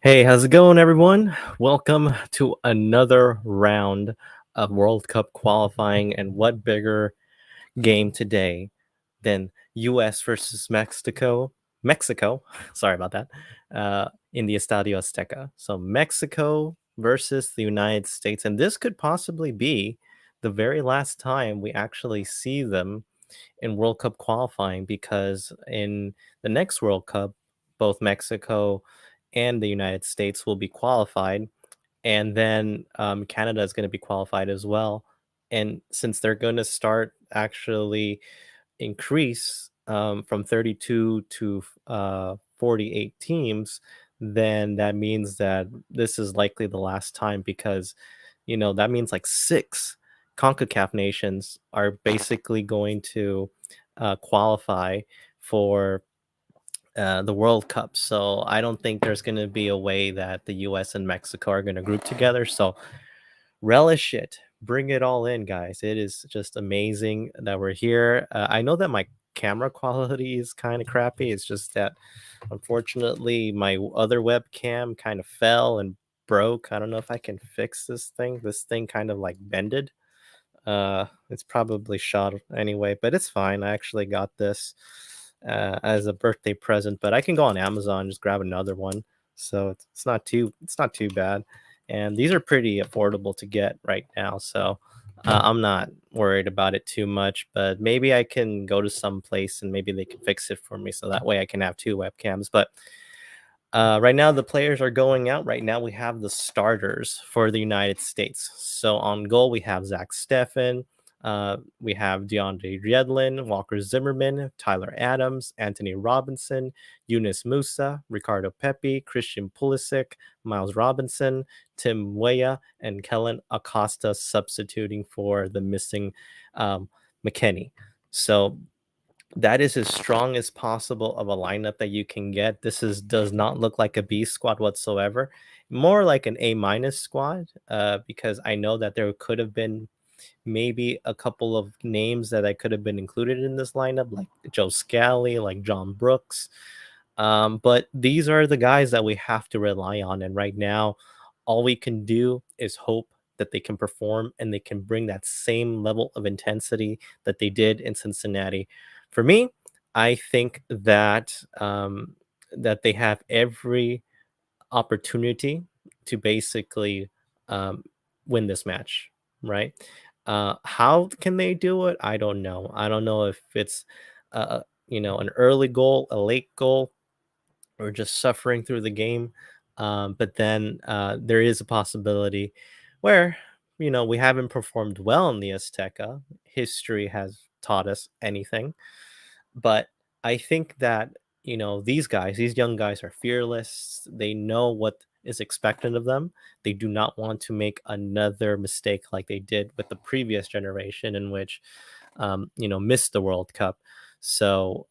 Hey, how's it going, everyone? Welcome to another round of World Cup qualifying. And what bigger game today than US versus Mexico? Mexico, sorry about that, in the Estadio Azteca. So, Mexico versus the United States. And this could possibly be the very last time we actually see them in World Cup qualifying because in the next World Cup, both Mexico and the United States will be qualified, and then Canada is going to be qualified as well. And since they're going to start actually increase from 32 to 48 teams, then that means that this is likely the last time because, that means like six CONCACAF nations are basically going to qualify for the World Cup. So I don't think there's going to be a way that the US and Mexico are going to group together. So relish it. Bring it all in, guys. It is just amazing that we're here. I know that my camera quality is kind of crappy. It's just that unfortunately my other webcam kind of fell and broke. I don't know if I can fix this thing. This thing kind of like bended. It's probably shot anyway, but it's fine. I actually got this as a birthday present, but I can go on Amazon just grab another one. So it's not too bad, and these are pretty affordable to get right now. So I'm not worried about it too much. But maybe I can go to some place and maybe they can fix it for me, so that way I can have two webcams. But right now, the players are going out. Right now, we have the starters for the United States. So on goal, we have Zach Steffen. We have DeAndre Yedlin, Walker Zimmerman, Tyler Adams, Anthony Robinson, Yunus Musa, Ricardo Pepi, Christian Pulisic, Miles Robinson, Tim Weah, and Kellen Acosta substituting for the missing McKennie. So that is as strong as possible of a lineup that you can get. Does not look like a B squad whatsoever. More like an A minus squad, because I know that there could have been maybe a couple of names that I could have been included in this lineup, like Joe Scally, like John Brooks. But these are the guys that we have to rely on. And right now, all we can do is hope that they can perform and they can bring that same level of intensity that they did in Cincinnati. For me, I think that they have every opportunity to basically um, win this match, right? How can they do it? I don't know. I don't know if it's an early goal, a late goal, or just suffering through the game. But then there is a possibility where, we haven't performed well in the Azteca. History has taught us anything. But I think that, these young guys are fearless. They know what is expected of them. They do not want to make another mistake like they did with the previous generation, in which, missed the World Cup. So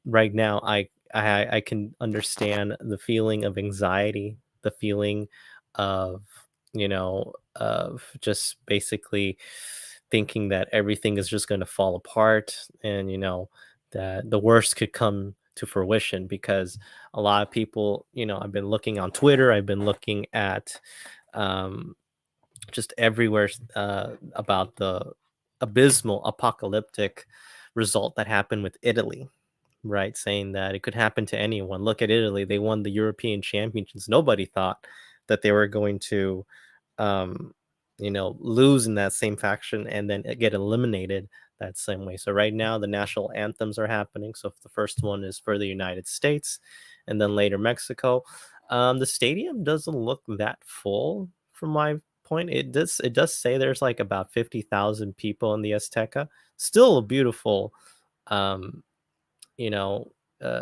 right now, I can understand the feeling of anxiety, the feeling of of just basically thinking that everything is just going to fall apart, and that the worst could come to fruition, because a lot of people, I've been looking on Twitter, I've been looking at um, just everywhere about the abysmal apocalyptic result that happened with Italy, right? Saying that it could happen to anyone. Look at Italy. They won the European championships. Nobody thought that they were going to, um, lose in that same faction and then get eliminated that same way. So right now, the national anthems are happening. So if the first one is for the United States, and then later Mexico. The stadium doesn't look that full from my point. It does say there's like about 50,000 people in the Azteca. Still a beautiful um, you know,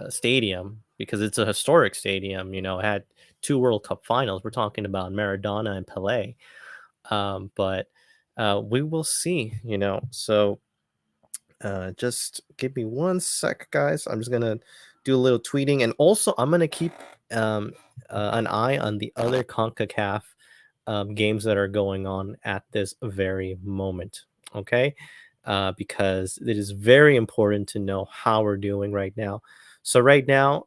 stadium, because it's a historic stadium. It had two World Cup finals. We're talking about Maradona and Pelé. But we will see. So just give me one sec, guys. I'm just gonna do a little tweeting, and also I'm gonna keep um, an eye on the other Concacaf games that are going on at this very moment. Okay, because it is very important to know how we're doing right now. So right now,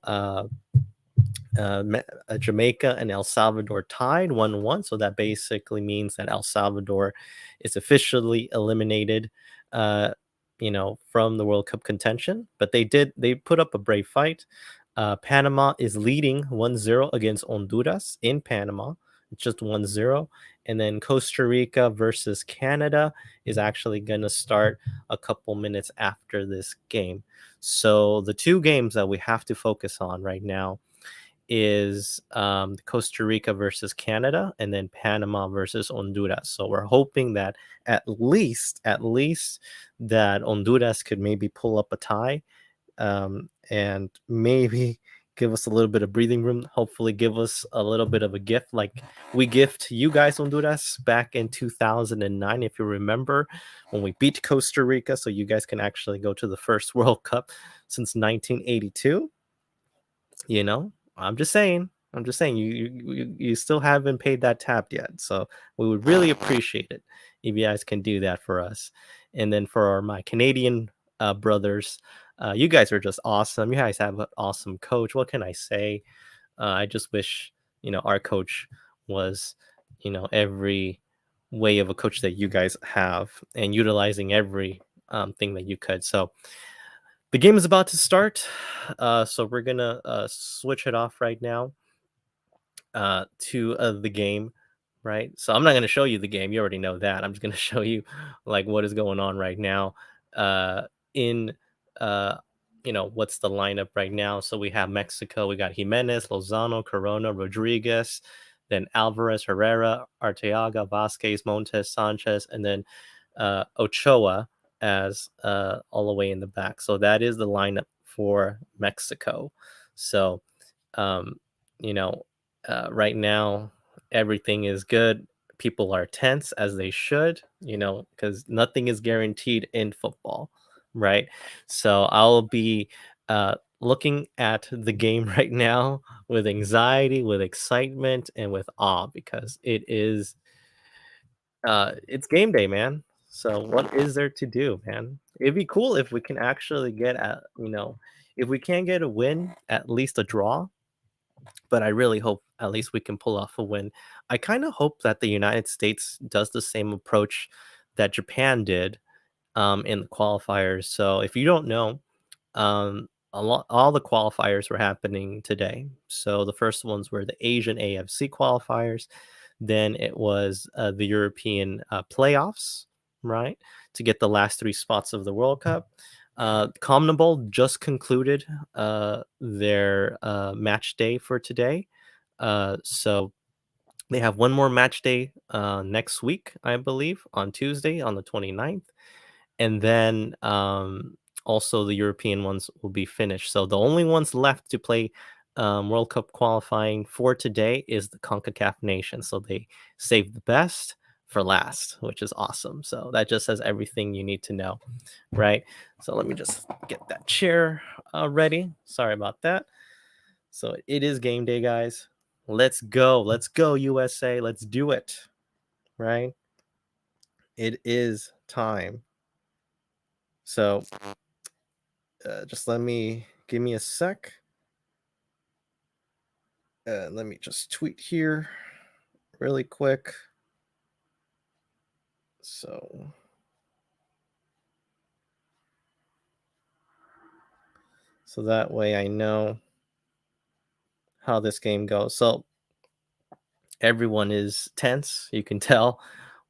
Jamaica and El Salvador tied 1-1. So that basically means that El Salvador is officially eliminated, uh, from the World Cup contention. But they put up a brave fight. Panama is leading 1-0 against Honduras in Panama. It's just 1-0. And then Costa Rica versus Canada is actually going to start a couple minutes after this game. So the two games that we have to focus on right now is Costa Rica versus Canada, and then Panama versus Honduras. So we're hoping that at least that Honduras could maybe pull up a tie, and maybe give us a little bit of breathing room. Hopefully, give us a little bit of a gift, like we gift you guys Honduras back in 2009, if you remember, when we beat Costa Rica. So you guys can actually go to the first World Cup since 1982. I'm just saying. You still haven't paid that tab yet. So we would really appreciate it if you guys can do that for us. And then for my Canadian brothers, you guys are just awesome. You guys have an awesome coach. What can I say? I just wish, our coach was, every way of a coach that you guys have, and utilizing every thing that you could. So the game is about to start. So we're gonna switch it off right now to the game, right? So I'm not gonna show you the game. You already know that. I'm just gonna show you like what is going on right now. In what's the lineup right now? So we have Mexico. We got Jimenez, Lozano, Corona, Rodriguez, then Alvarez, Herrera, Arteaga, Vasquez, Montes, Sanchez, and then Ochoa as all the way in the back. So that is the lineup for Mexico. So, um, you know, right now everything is good. People are tense as they should, because nothing is guaranteed in football, right? So I'll be looking at the game right now with anxiety, with excitement, and with awe because it's game day, man. So what is there to do, man? It'd be cool if we can actually if we can't get a win, at least a draw. But I really hope at least we can pull off a win. I kind of hope that the United States does the same approach that Japan did in the qualifiers. So if you don't know, all the qualifiers were happening today. So the first ones were the Asian AFC qualifiers. Then it was the European playoffs, right, to get the last three spots of the World Cup. CONMEBOL just concluded their match day for today. So they have one more match day next week, I believe, on Tuesday, on the 29th. And then also the European ones will be finished. So the only ones left to play World Cup qualifying for today is the CONCACAF nation. So they saved the best for last, which is awesome. So that just says everything you need to know, right? So let me just get that chair ready. Sorry about that. So it is game day, guys. Let's go. Let's go, USA. Let's do it, right? It is time. So just give me a sec. Let me just tweet here really quick. So that way I know how this game goes. So everyone is tense. You can tell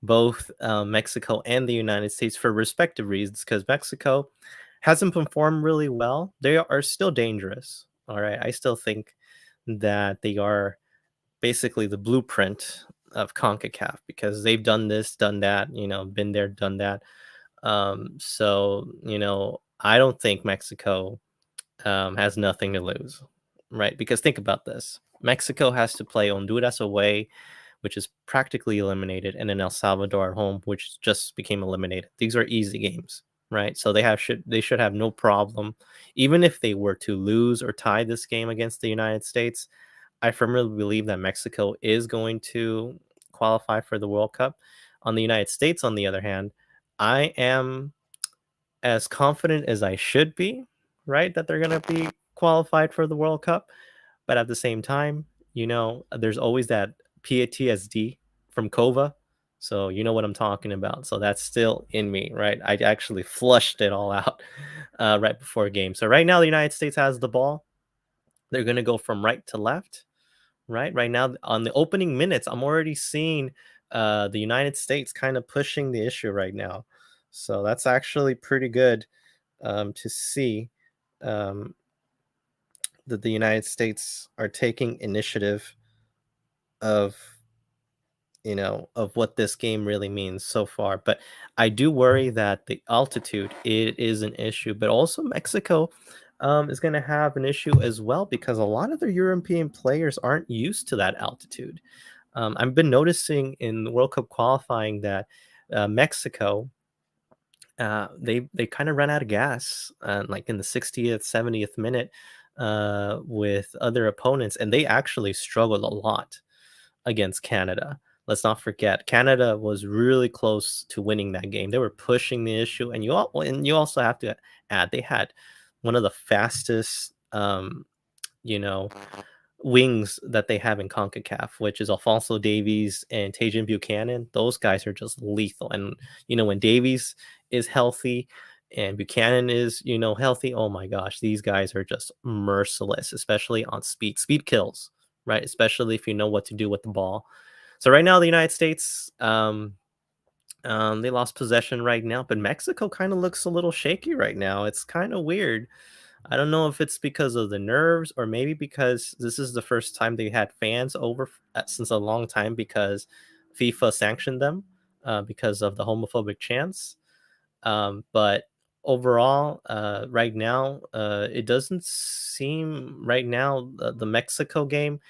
both Mexico and the United States for respective reasons because Mexico hasn't performed really well. They are still dangerous. All right. I still think that they are basically the blueprint of CONCACAF because they've done this, done that, been there, done that. So, I don't think Mexico has nothing to lose, right? Because think about this. Mexico has to play Honduras away, which is practically eliminated, and then El Salvador at home, which just became eliminated. These are easy games, right? So they should have no problem, even if they were to lose or tie this game against the United States. I firmly believe that Mexico is going to qualify for the World Cup. On the United States, on the other hand, I am as confident as I should be, right, that they're going to be qualified for the World Cup. but at the same time, there's always that PTSD from Kova. So you know what I'm talking about. So that's still in me, right? I actually flushed it all out right before game. So right now, the United States has the ball. They're going to go from right to left, right? Right now, on the opening minutes, I'm already seeing the United States kind of pushing the issue right now. So that's actually pretty good to see um, that the United States are taking initiative of of what this game really means so far. But I do worry that the altitude it is an issue, but also Mexico is going to have an issue as well because a lot of the European players aren't used to that altitude. I've been noticing in the World Cup qualifying that Mexico they kind of ran out of gas, like in the 60th, 70th minute with other opponents, and they actually struggled a lot against Canada. Let's not forget, Canada was really close to winning that game. They were pushing the issue, and you also have to add they had one of the fastest, you know, wings that they have in CONCACAF, which is Alfonso Davies and Tajan Buchanan. Those guys are just lethal. And when Davies is healthy and Buchanan is, healthy, oh my gosh, these guys are just merciless, especially on speed. Speed kills, right? Especially if you know what to do with the ball. So right now, the United States, they lost possession right now, but Mexico kind of looks a little shaky right now. It's kind of weird. I don't know if it's because of the nerves or maybe because this is the first time they had fans over since a long time because FIFA sanctioned them because of the homophobic chants. But overall, right now, it doesn't seem right now the Mexico game.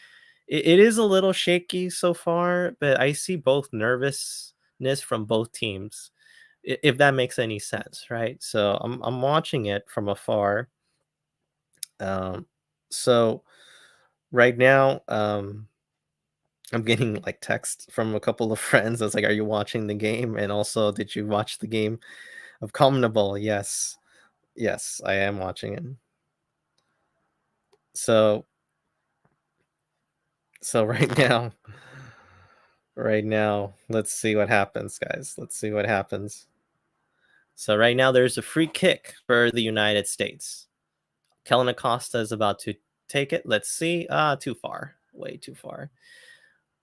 It is a little shaky so far, but I see both nervousness from both teams, if that makes any sense, right? So I'm watching it from afar. Um, so right now, I'm getting like texts from a couple of friends. That's like, "Are you watching the game?" And also, "Did you watch the game of Communable?" Yes, yes, I am watching it. So, so right now, let's see what happens, guys. Let's see what happens. So right now, there's a free kick for the United States. Kellen Acosta is about to take it. Let's see. Too far. Way too far.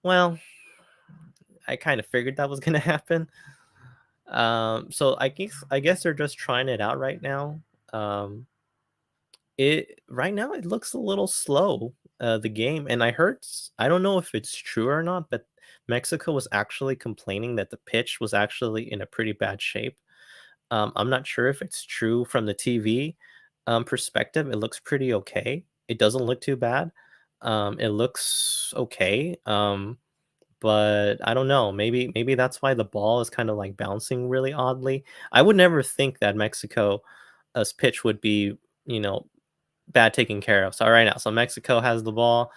Well, I kind of figured that was gonna happen. So I guess they're just trying it out right now. Um, it right now it looks a little slow, the game, and I don't know if it's true or not, but Mexico was actually complaining that the pitch was actually in a pretty bad shape. I'm not sure if it's true from the TV perspective. It looks pretty okay. It doesn't look too bad. It looks okay. But I don't know. Maybe that's why the ball is kind of like bouncing really oddly. I would never think that Mexico's pitch would be, you know, bad taken care of. So right now, so Mexico has the ball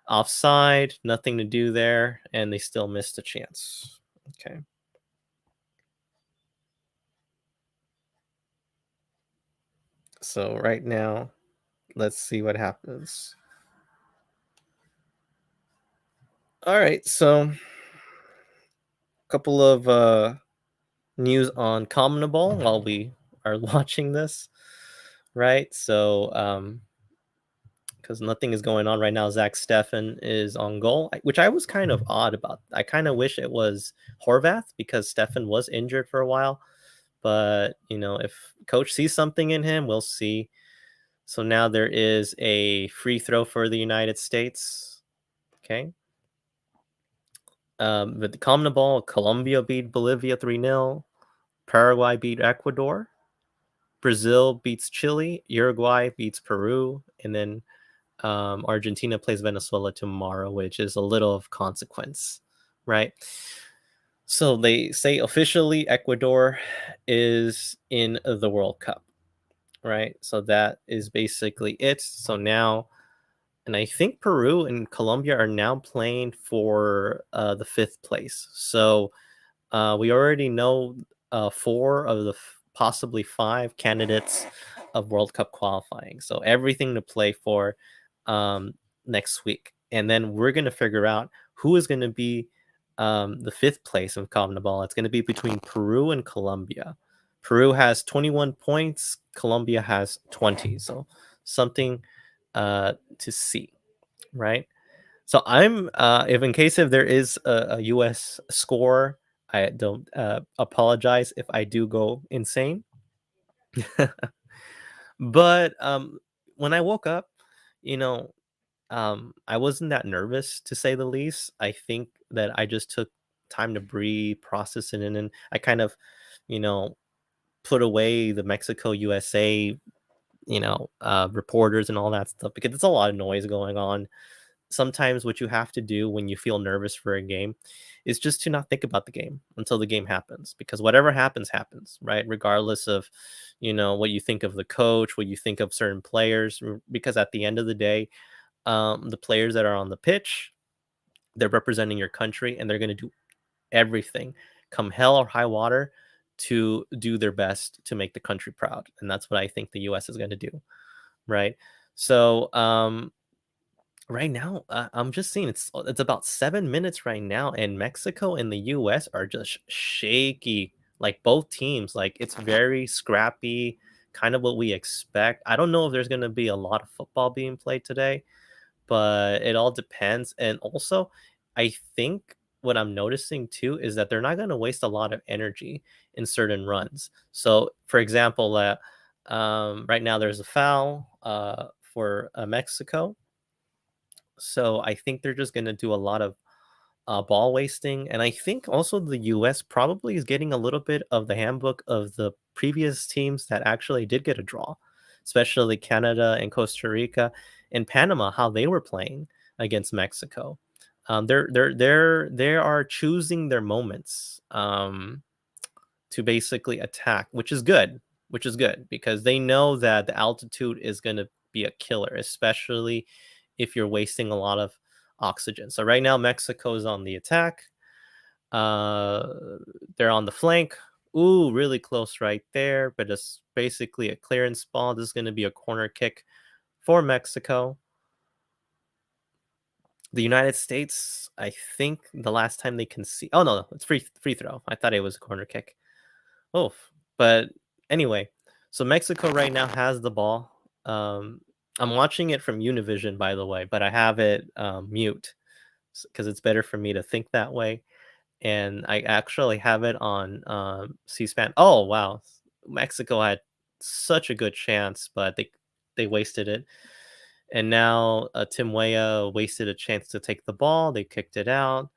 offside, nothing to do there, and they still missed a chance. Okay. So right now, let's see what happens. All right, so a couple of news on Communable while we are watching this, right? So because nothing is going on right now. Zach Steffen is on goal, which I was kind of odd about. I kind of wish it was Horvath because Steffen was injured for a while. But, if coach sees something in him, we'll see. So now there is a free throw for the United States. Okay. With the CONMEBOL, Colombia beat Bolivia 3-0. Paraguay beat Ecuador. Brazil beats Chile. Uruguay beats Peru. And then Argentina plays Venezuela tomorrow, which is a little of consequence, right? So they say officially Ecuador is in the World Cup, right? So that is basically it. So now, and I think Peru and Colombia are now playing for the fifth place. So we already know four of the possibly five candidates of World Cup qualifying. So everything to play for. Um, next week, and then we're gonna figure out who is gonna be the fifth place of CONMEBOL. It's gonna be between Peru and Colombia. Peru has 21 points. Colombia has 20. So something to see, right? So I'm if in case if there is a US score, I don't apologize if I do go insane. But when I woke up, you know, I wasn't that nervous to say the least. I think that I just took time to breathe, process it, and then I kind of, you know, put away the Mexico USA, reporters and all that stuff because it's a lot of noise going on. Sometimes what you have to do when you feel nervous for a game is just to not think about the game until the game happens, because whatever happens happens, right? Regardless of what you think of the coach, what you think of certain players, because at the end of the day, the players that are on the pitch, they're representing your country and they're going to do everything, come hell or high water, to do their best to make the country proud. And that's what I think the US is going to do, right? So right now, I'm just seeing it's about 7 minutes right now, and Mexico and the US are just shaky. Like both teams, like it's very scrappy, kind of what we expect. I don't know if there's gonna be a lot of football being played today, but it all depends. And also, I think what I'm noticing too is that they're not gonna waste a lot of energy in certain runs. So, for example, right now there's a foul for Mexico, so I think they're just going to do a lot of ball wasting. And I think also the US probably is getting a little bit of the handbook of the previous teams that actually did get a draw, especially Canada and Costa Rica and Panama, how they were playing against Mexico. They are choosing their moments to basically attack, which is good because they know that the altitude is going to be a killer, especially if you're wasting a lot of oxygen. So right now, Mexico is on the attack. Uh, they're on the flank. Ooh, really close right there, but it's basically a clearance ball. This is going to be a corner kick for Mexico. The United States, I think the last time they can see. Oh no, it's free throw. I thought it was a corner kick. Oh, but anyway, so Mexico right now has the ball. I'm watching it from Univision, by the way, but I have it mute because it's better for me to think that way. And I actually have it on C-SPAN. Oh wow, Mexico had such a good chance, but they wasted it. And now Tim Weah wasted a chance to take the ball. They kicked it out.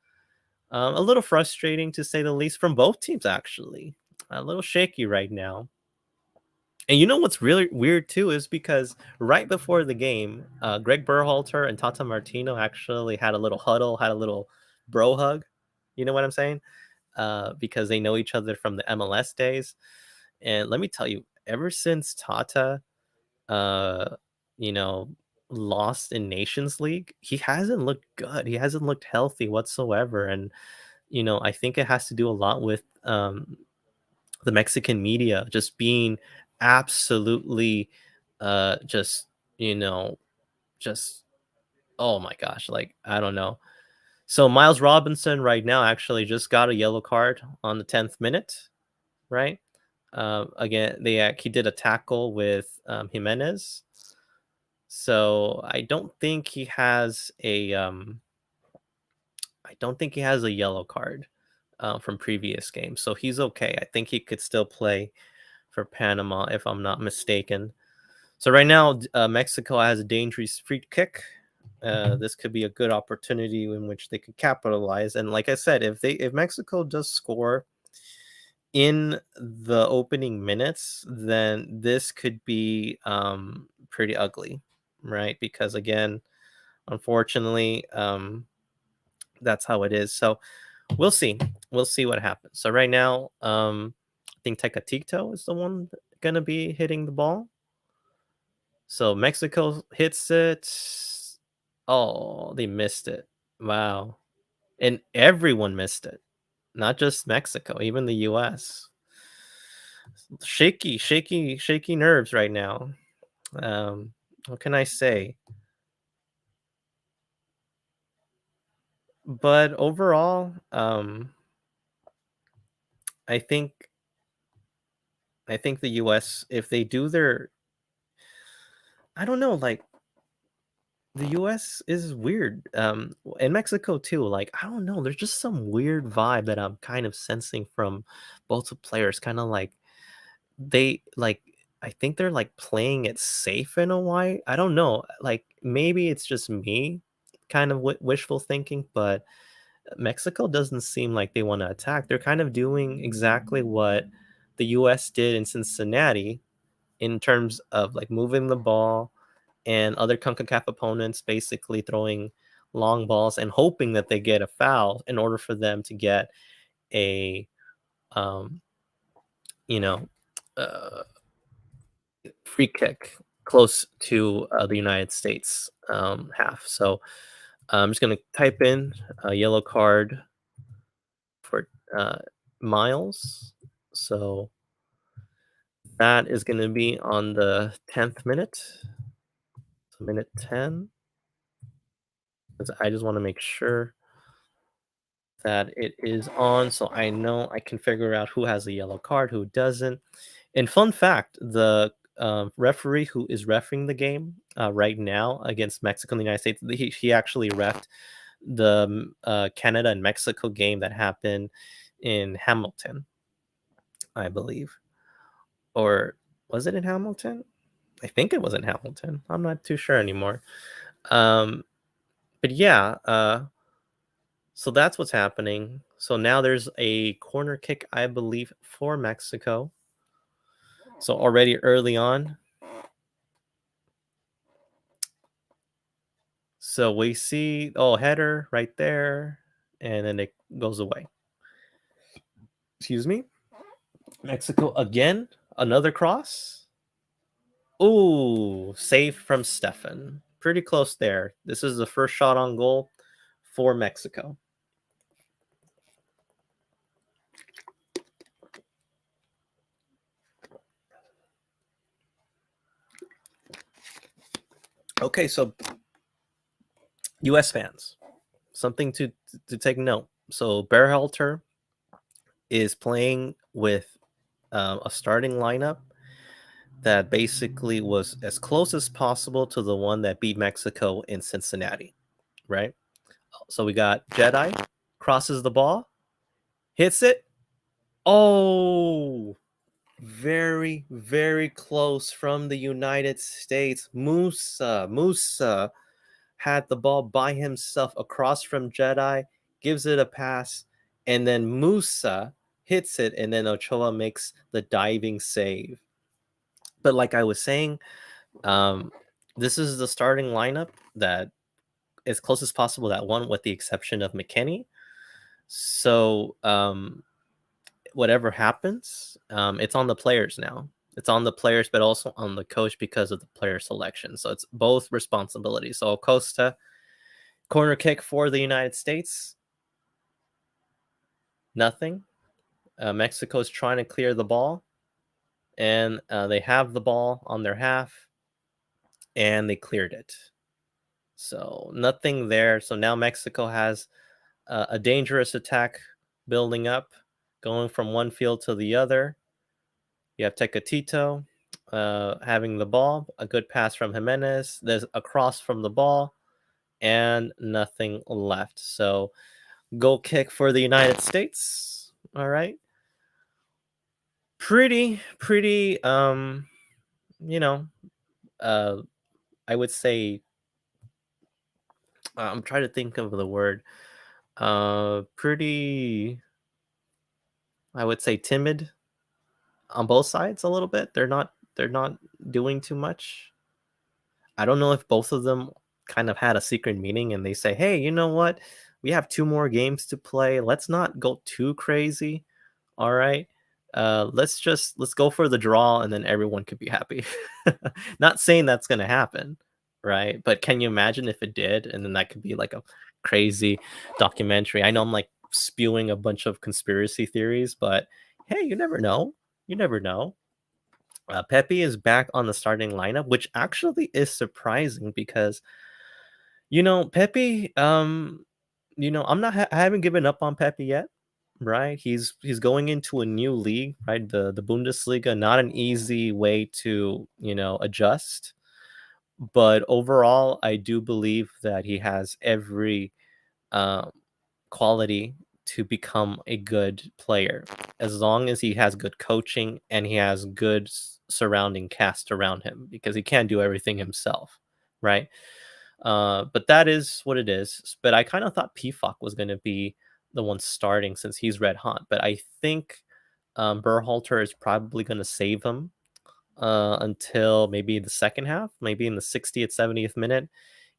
A little frustrating to say the least from both teams, actually. A little shaky right now. And you know what's really weird too is because right before the game, Greg Berhalter and Tata Martino actually had a little huddle, had a little bro hug. You know what I'm saying? Because they know each other from the MLS days. And let me tell you, ever since Tata, uh, you know, lost in Nations League, he hasn't looked good. He hasn't looked healthy whatsoever. And I think it has to do a lot with the Mexican media just being absolutely just you know just oh my gosh, like I don't know. So Miles Robinson right now actually just got a yellow card on the 10th minute, right? Again, he did a tackle with Jimenez, so I don't think he has a yellow card from previous games, so he's okay. I think he could still play for Panama, if I'm not mistaken. So right now, Mexico has a dangerous free kick. This could be a good opportunity in which they could capitalize. And like I said, if Mexico does score in the opening minutes, then this could be pretty ugly, right? Because again, unfortunately, that's how it is. So we'll see. We'll see what happens. So right now, I think Tecatito is the one gonna be hitting the ball. So Mexico hits it. Oh, they missed it. Wow. And everyone missed it. Not just Mexico, even the US. Shaky nerves right now. What can I say? But overall, I think I think the US, if they do their, I don't know, like the US is weird. And Mexico too. Like, I don't know, there's just some weird vibe that I'm kind of sensing from both the players. Kind of like they like I think they're like playing it safe in a way. I don't know. Like maybe it's just me kind of wishful thinking, but Mexico doesn't seem like they want to attack. They're kind of doing exactly what the US did in Cincinnati in terms of like moving the ball and other CONCACAF opponents basically throwing long balls and hoping that they get a foul in order for them to get a um, you know uh, free kick close to the United States half. So I'm just gonna type in a yellow card for uh, Miles. So that is going to be on the 10th minute, so minute 10. 'Cause I just want to make sure that it is on so I know I can figure out who has a yellow card, who doesn't. And fun fact, the referee who is refereeing the game right now against Mexico and the United States, he actually refed the Canada and Mexico game that happened in Hamilton, I believe. Or was it in Hamilton? I think it was in Hamilton. I'm not too sure anymore. Um, but yeah, so that's what's happening. So now there's a corner kick, I believe, for Mexico. So already early on. So we see, oh, header right there, and then it goes away. Excuse me. Mexico again, another cross. Ooh, save from Stefan. Pretty close there. This is the first shot on goal for Mexico. Okay, so US fans, something to take note. So Berhalter is playing with a starting lineup that basically was as close as possible to the one that beat Mexico in Cincinnati, right? So we got Jedi crosses the ball, hits it. Oh, very, very close from the United States. Musa had the ball by himself across from Jedi, gives it a pass, and then Musa hits it, and then Ochoa makes the diving save. But like I was saying, um, this is the starting lineup that as close as possible that one, with the exception of McKennie. So whatever happens, it's on the players now. It's on the players, but also on the coach because of the player selection. So it's both responsibilities. So Acosta, corner kick for the United States, nothing. Mexico's trying to clear the ball, and they have the ball on their half, and they cleared it. So nothing there. So now Mexico has a dangerous attack building up, going from one field to the other. You have Tecatito having the ball, a good pass from Jimenez. There's a cross from the ball, and nothing left. So goal kick for the United States. All right. Pretty, you know, uh, I would say, I'm trying to think of the word. Pretty, I would say timid on both sides a little bit. They're not doing too much. I don't know if both of them kind of had a secret meeting and they say, "Hey, you know what? We have two more games to play. Let's not go too crazy. All right. Let's go for the draw and then everyone could be happy." Not saying that's gonna happen, right? But can you imagine if it did? And then that could be like a crazy documentary. I know I'm like spewing a bunch of conspiracy theories, but hey, you never know. You never know. Pepe is back on the starting lineup, which actually is surprising because Pepe, I haven't given up on Pepe yet, right? He's going into a new league, right? The Bundesliga, not an easy way to, adjust. But overall, I do believe that he has every um, quality to become a good player, as long as he has good coaching and he has good surrounding cast around him, because he can't do everything himself, right? But that is what it is. But I kind of thought PFOC was going to be the one starting since he's red hot. But I think Berhalter is probably going to save him until maybe the second half, maybe in the 60th, 70th minute,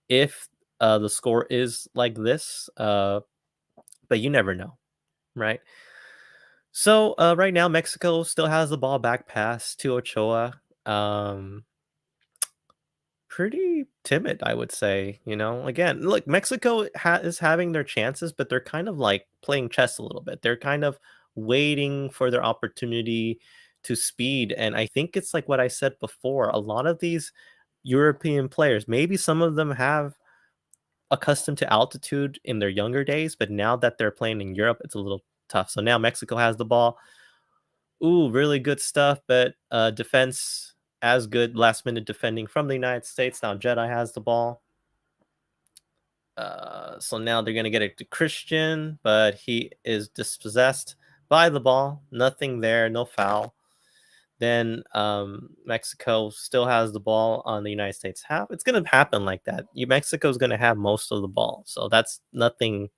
if the score is like this. But you never know, right? So right now, Mexico still has the ball back pass to Ochoa. Um, Pretty timid, I would say, Again, look, Mexico is having their chances, but they're kind of like playing chess a little bit. They're kind of waiting for their opportunity to speed, and I think it's like what I said before. A lot of these European players, maybe some of them have accustomed to altitude in their younger days, but now that they're playing in Europe, it's a little tough. So now Mexico has the ball. Ooh, really good stuff, but defense as good. Last minute defending from the United States. Now Jedi has the ball. So now they're gonna get it to Christian, but he is dispossessed by the ball. Nothing there, no foul. Then Mexico still has the ball on the United States half. It's gonna happen like that. Mexico's gonna have most of the ball, so that's nothing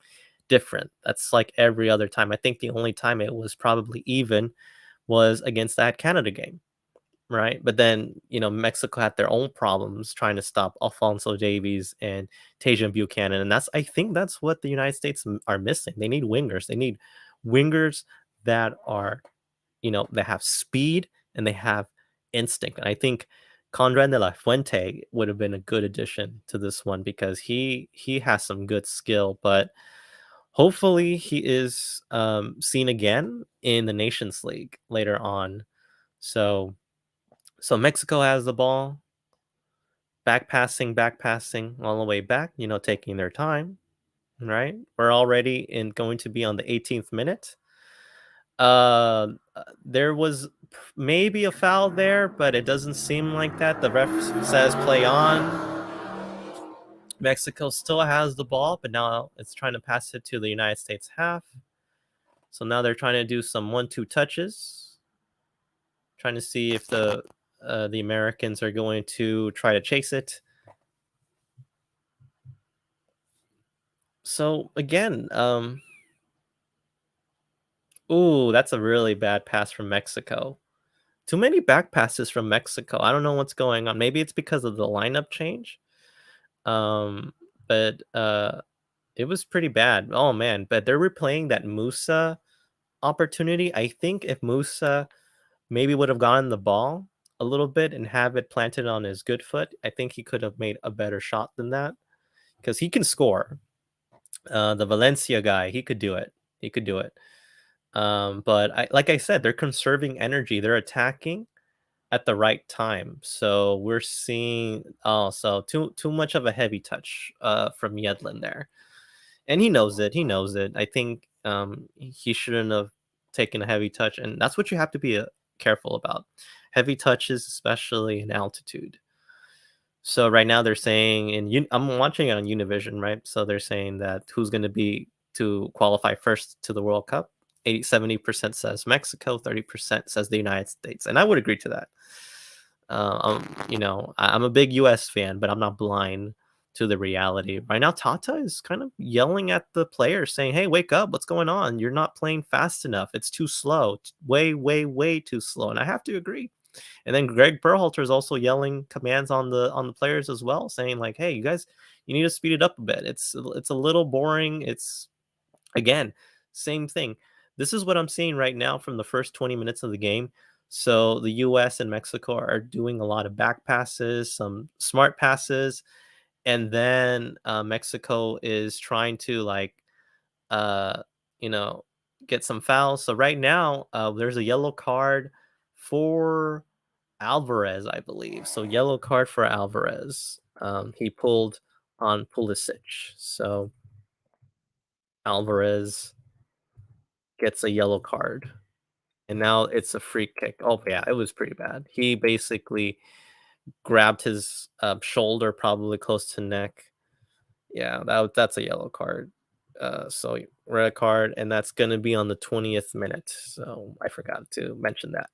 different. That's like every other time. I think the only time it was probably even was against that Canada game, right? But then, Mexico had their own problems trying to stop Alfonso Davies and Tajan Buchanan. And I think that's what the United States are missing. They need wingers. They need wingers that are, that have speed and they have instinct. And I think Conrad de la Fuente would have been a good addition to this one because he has some good skill, but hopefully he is seen again in the Nations League later on. So Mexico has the ball, back passing all the way back, taking their time, right? We're already going to be on the 18th minute. There was maybe a foul there, but it doesn't seem like that. The ref says play on. Mexico still has the ball, but now it's trying to pass it to the United States half. So now they're trying to do some 1-2 touches, trying to see if the Americans are going to try to chase it. So again, ooh, that's a really bad pass from Mexico. Too many back passes from Mexico. I don't know what's going on. Maybe it's because of the lineup change. But it was pretty bad. Oh man, but they're replaying that Musa opportunity. I think if Musa maybe would have gotten the ball a little bit and have it planted on his good foot, I think he could have made a better shot than that because he can score. The Valencia guy, he could do it. He could do it. But like I said, they're conserving energy. They're attacking at the right time. So we're seeing so too much of a heavy touch from Yedlin there. And he knows it. He knows it. I think he shouldn't have taken a heavy touch, and that's what you have to be careful about. Heavy touches, especially in altitude. So right now they're saying, I'm watching it on Univision, right? So they're saying that who's going to be to qualify first to the World Cup. 70% says Mexico, 30% says the United States, and I would agree to that. I'm a big U.S. fan, but I'm not blind to the reality. Right now, Tata is kind of yelling at the players, saying, "Hey, wake up! What's going on? You're not playing fast enough. It's too slow. It's way, way, way too slow." And I have to agree. And then Greg Berhalter is also yelling commands on the players as well, saying like, "Hey, you guys, you need to speed it up a bit. It's a little boring. It's again, same thing. This is what I'm seeing right now from the first 20 minutes of the game. So the US and Mexico are doing a lot of back passes, some smart passes, and then Mexico is trying to uh, you know, get some fouls. So right now, there's a yellow card for Alvarez, I believe. So yellow card for Alvarez. He pulled on Pulisic. So Alvarez gets a yellow card, and now it's a free kick. Oh yeah, it was pretty bad. He basically grabbed his shoulder, probably close to neck. Yeah, that's a yellow card. So red card, and that's gonna be on the 20th minute. So I forgot to mention that.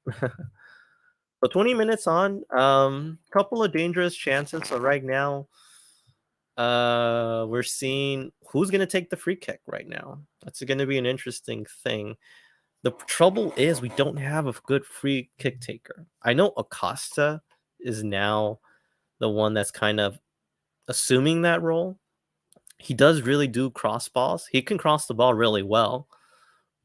So 20 minutes on, couple of dangerous chances. So right now, we're seeing who's gonna take the free kick right now. That's gonna be an interesting thing. The trouble is we don't have a good free kick taker. I know Acosta is now the one that's kind of assuming that role. He does really do cross balls. He can cross the ball really well,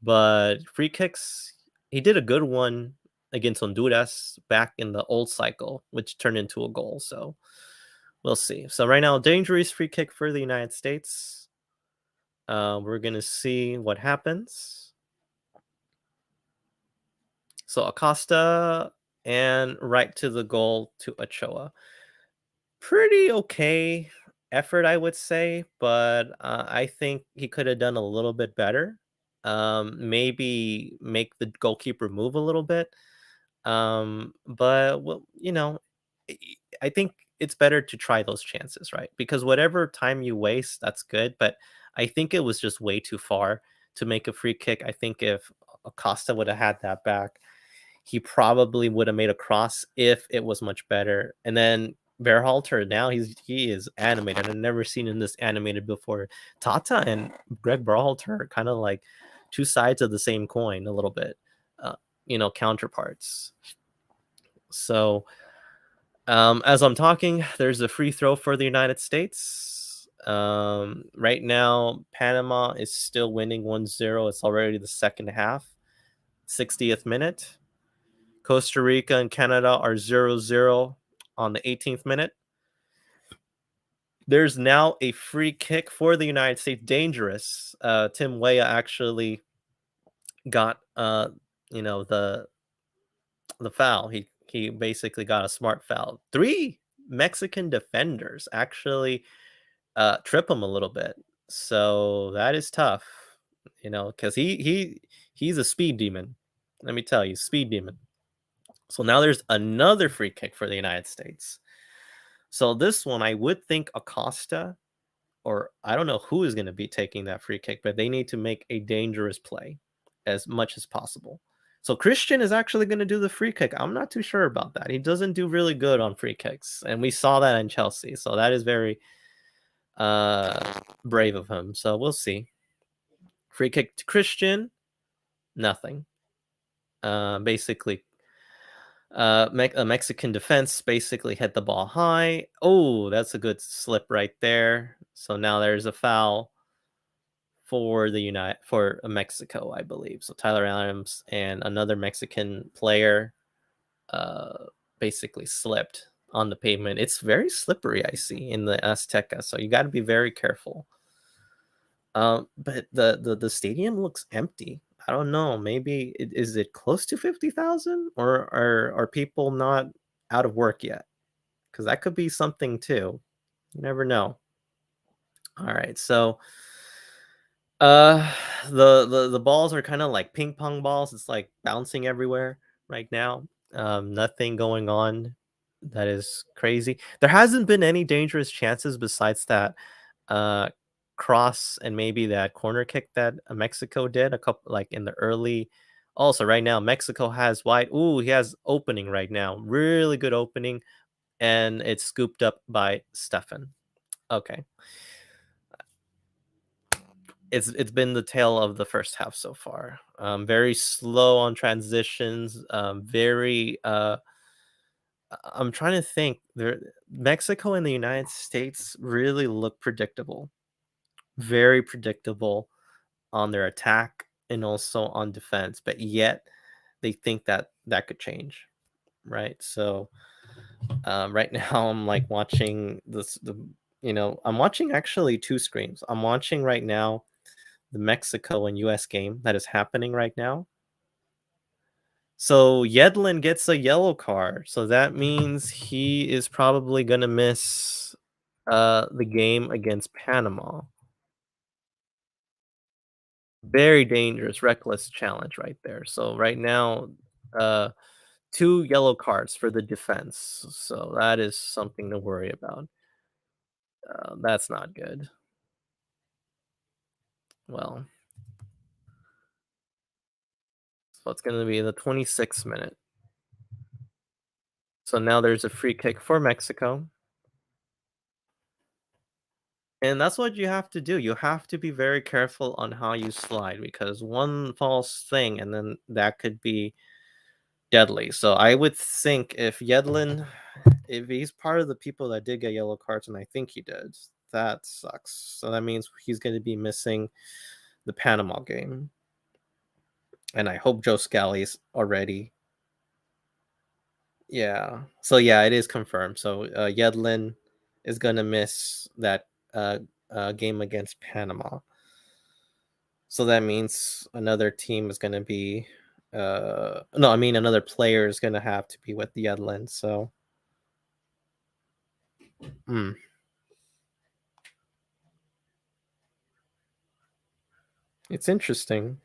but free kicks, he did a good one against Honduras back in the old cycle, which turned into a goal. So we'll see. So right now, dangerous free kick for the United States. We're gonna see what happens. So Acosta and right to the goal to Ochoa. Pretty okay effort, I would say, but I think he could have done a little bit better. Maybe make the goalkeeper move a little bit. But well, I I think it's better to try those chances, right? Because whatever time you waste, that's good. But I think it was just way too far to make a free kick. I think if Acosta would have had that back, he probably would have made a cross if it was much better. And then Berhalter now he is animated. I've never seen him this animated before. Tata and Greg Berhalter are kind of like two sides of the same coin a little bit. Uh, counterparts. So as I'm talking, there's a free throw for the United States. Right now, Panama is still winning 1-0. It's already the second half, 60th minute. Costa Rica and Canada are 0-0 on the 18th minute. There's now a free kick for the United States. Dangerous. Tim Weah actually got the foul. He basically got a smart foul. Three Mexican defenders actually trip him a little bit. So that is tough, because he's a speed demon. Let me tell you, speed demon. So now there's another free kick for the United States. So this one, I would think Acosta, or I don't know who is going to be taking that free kick, but they need to make a dangerous play as much as possible. So Christian is actually going to do the free kick. I'm not too sure about that. He doesn't do really good on free kicks, and we saw that in Chelsea. So that is very brave of him. So we'll see. Free kick to Christian, nothing. Basically, a Mexican defense basically hit the ball high. Oh, that's a good slip right there. So now there's a foul for Mexico, I believe. So Tyler Adams and another Mexican player basically slipped on the pavement. It's very slippery, I see, in the Azteca, so you got to be very careful. But the stadium looks empty. I don't know. Maybe is it close to 50,000, or are people not out of work yet? Because that could be something too. You never know. All right, so uh, the balls are kind of like ping pong balls. It's like bouncing everywhere right now. Nothing going on that is crazy. There hasn't been any dangerous chances besides that uh cross and maybe that corner kick that Mexico did a couple like in the early. Also, right now Mexico has wide. Ooh, he has opening right now. Really good opening, and it's scooped up by Stefan. Okay, it's been the tale of the first half so far. Very slow on transitions. Very I'm trying to think. Mexico and the United States really look predictable. Very predictable on their attack and also on defense, but yet they think that that could change, right? So right now I'm like watching I'm watching actually two screens. I'm watching right now the Mexico and US game that is happening right now. So Yedlin gets a yellow card. So that means he is probably going to miss the game against Panama. Very dangerous, reckless challenge right there. So right now, uh, 2 yellow cards for the defense. So that is something to worry about. That's not good. Well, so it's going to be the 26th minute. So now there's a free kick for Mexico. And that's what you have to do. You have to be very careful on how you slide because one false thing and then that could be deadly. So I would think if he's part of the people that did get yellow cards, and I think he did, that sucks. So that means he's going to be missing the Panama game. And I hope Joe Scally's already. Yeah. So yeah, it is confirmed. So Yedlin is going to miss that game against Panama. So that means another team is going to be. No, I mean another player is going to have to be with the Yedlin. So. Hmm. It's interesting.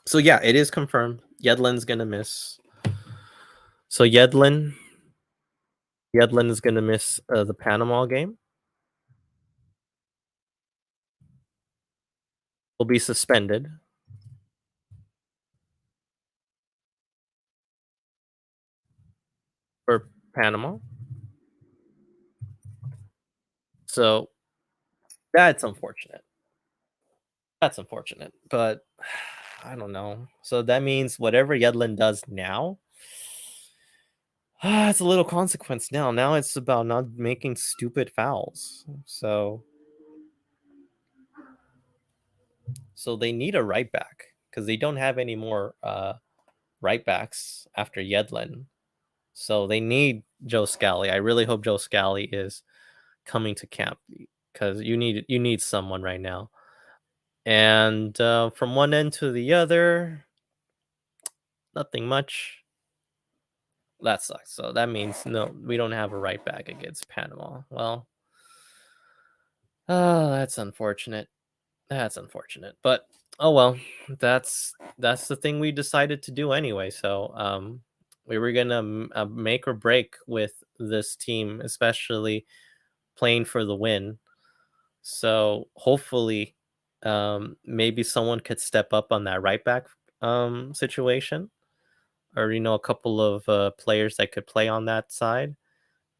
So yeah, it is confirmed. Yedlin's gonna miss. So Yedlin is gonna miss the Panama game. Will be suspended for Panama. So that's unfortunate. That's unfortunate, but I don't know. So that means whatever Yedlin does now, it's a little consequence now. Now it's about not making stupid fouls. So they need a right back because they don't have any more right backs after Yedlin. So they need Joe Scally. I really hope Joe Scally is coming to camp because you need someone right now. And from one end to the other, nothing much. That sucks. So that means no, we don't have a right back against Panama. Well, that's unfortunate. That's unfortunate. But oh well, that's the thing we decided to do anyway. So we were gonna make or break with this team, especially playing for the win. So hopefully, maybe someone could step up on that right back situation, or a couple of players that could play on that side,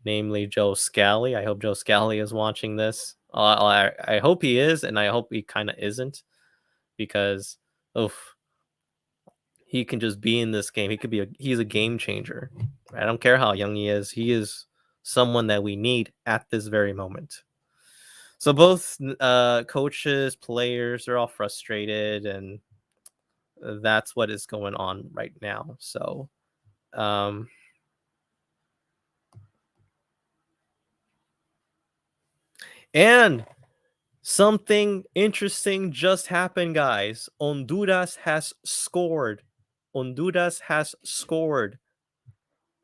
namely Joe Scally. I hope Joe Scally is watching this. I hope he is, and I hope he kind of isn't because, oof, he can just be in this game. He's a game changer. I don't care how young he is. He is someone that we need at this very moment. So both coaches, players, they're all frustrated, and that's what is going on right now. So, um, and something interesting just happened, guys. Honduras has scored. Honduras has scored.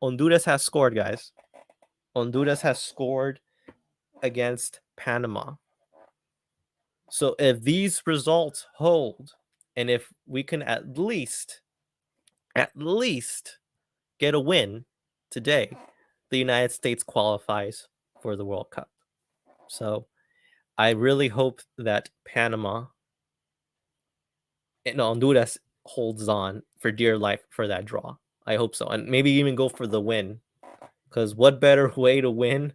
Honduras has scored, guys. Honduras has scored against Panama. So if these results hold, and if we can at least get a win today, the United States qualifies for the World Cup. So I really hope that Panama and Honduras holds on for dear life for that draw. I hope so. And maybe even go for the win. Because what better way to win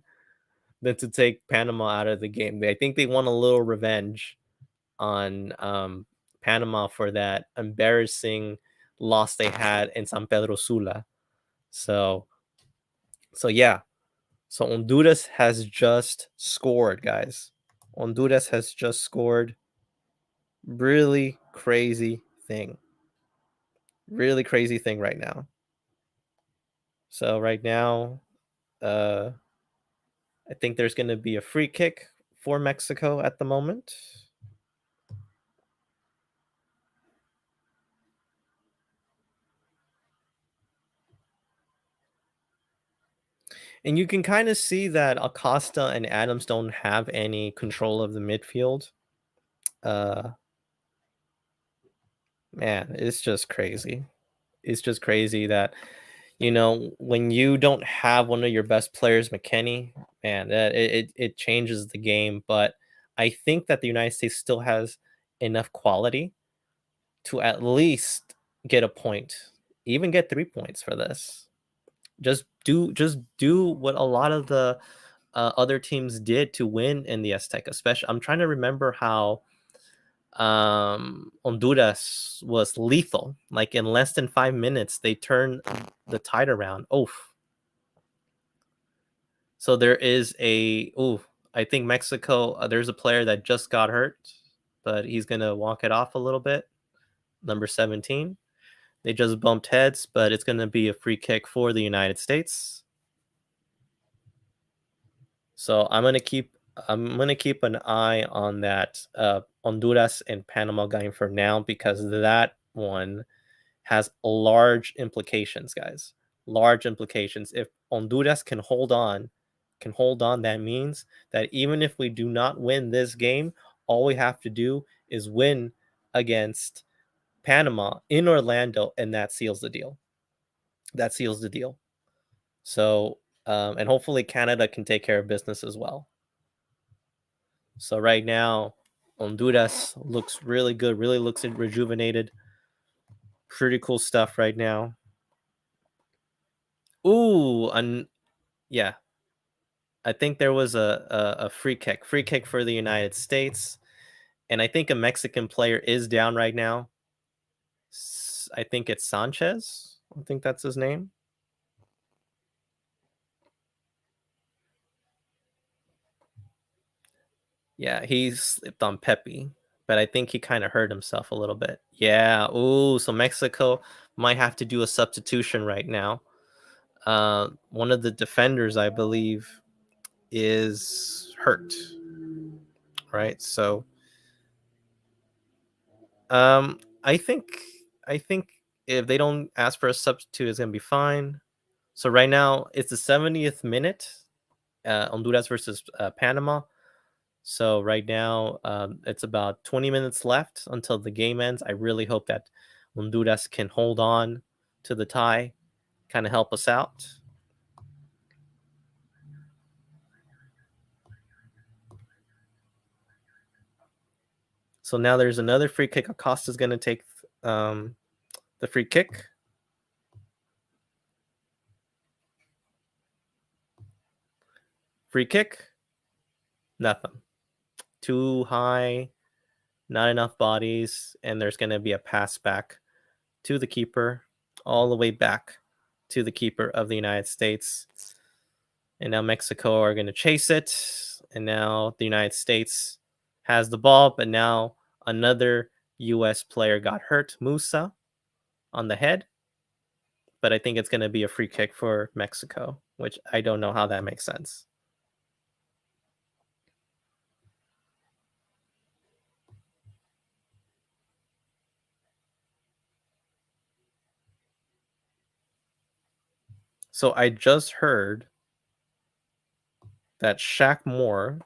than to take Panama out of the game? I think they want a little revenge on Panama for that embarrassing loss they had in San Pedro Sula. So yeah, so Honduras has just scored, guys. Honduras has just scored. Really crazy thing. Really crazy thing right now. So right now, uh, I think there's going to be a free kick for Mexico at the moment. And you can kind of see that Acosta and Adams don't have any control of the midfield. Uh, Man, it's just crazy. It's just crazy that, when you don't have one of your best players, McKennie, man, that it changes the game. But I think that the United States still has enough quality to at least get a point, even get 3 points for this. Just do what a lot of the other teams did to win in the Azteca. Especially, I'm trying to remember how Honduras was lethal. Like in less than 5 minutes, they turned the tide around. Oof. So there is I think Mexico. There's a player that just got hurt, but he's gonna walk it off a little bit. Number 17. They just bumped heads, but it's gonna be a free kick for the United States. So I'm gonna keep an eye on that Honduras and Panama game for now because that one has large implications, guys. Large implications. If Honduras can hold on, that means that even if we do not win this game, all we have to do is win against Panama in Orlando, and that seals the deal. That seals the deal. So, and hopefully Canada can take care of business as well. So right now, Honduras looks really good, really looks rejuvenated. Pretty cool stuff right now. Ooh, and yeah, I think there was a free kick for the United States, and I think a Mexican player is down right now. I think it's Sanchez. I think that's his name. Yeah, he slipped on Pepe, but I think he kind of hurt himself a little bit. Yeah. Ooh, so Mexico might have to do a substitution right now. One of the defenders, I believe, is hurt. Right. So, I think if they don't ask for a substitute, it's gonna be fine. So right now it's the 70th minute, Honduras versus Panama. So right now, it's about 20 minutes left until the game ends. I really hope that Honduras can hold on to the tie, kind of help us out. So now there's another free kick. Acosta's going to take the free kick. Free kick. Nothing. Too high. Not enough bodies. And there's going to be a pass back to the keeper, all the way back to the keeper of the United States. And now Mexico are going to chase it. And now the United States has the ball, but now another U.S. player got hurt, Musa, on the head. But I think it's going to be a free kick for Mexico, which I don't know how that makes sense. So I just heard that Shaq Moore,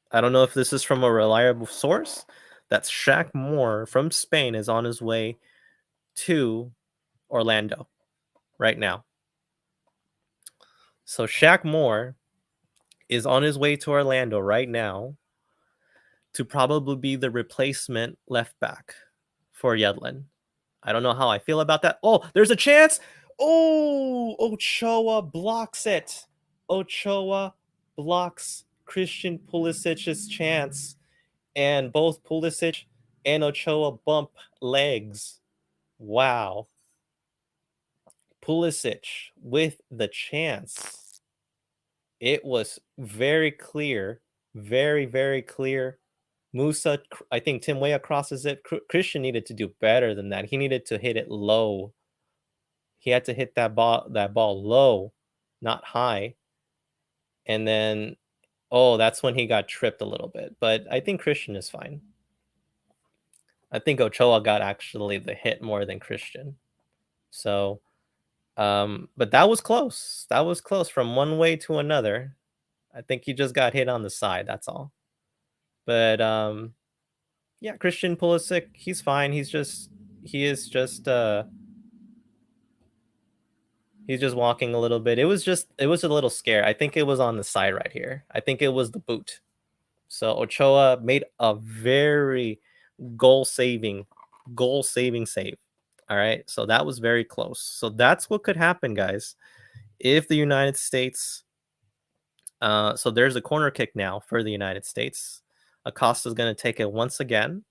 I don't know if this is from a reliable source, that Shaq Moore from Spain is on his way to Orlando right now. So Shaq Moore is on his way to Orlando right now to probably be the replacement left back for Yedlin. I don't know how I feel about that. Oh, there's a chance. Oh, Ochoa blocks it. Ochoa blocks Christian Pulisic's chance. And both Pulisic and Ochoa bump legs. Wow. Pulisic with the chance. It was very clear, very, very clear. Musa, I think Tim Weah crosses it. Christian needed to do better than that. He needed to hit it low. He had to hit that ball low, not high. And then, that's when he got tripped a little bit. But I think Christian is fine. I think Ochoa got actually the hit more than Christian. So, but that was close. That was close from one way to another. I think he just got hit on the side. That's all. But Yeah, Christian Pulisic, he's fine. He is just he's just walking a little bit. It was a little scare. I think it was on the side right here. I think it was the boot. So Ochoa made a very goal saving save. All right. So that was very close. So that's what could happen, guys. If the United States so there's a corner kick now for the United States. Acosta's going to take it once again.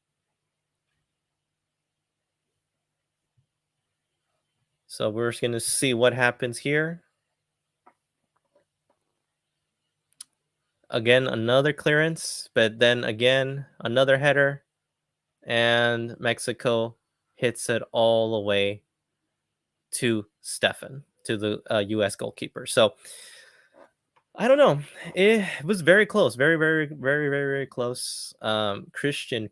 So we're just going to see what happens here. Again, another clearance, but then again, another header. And Mexico hits it all the way to Stefan, to the U.S. goalkeeper. So I don't know. It was very close, very close. Christian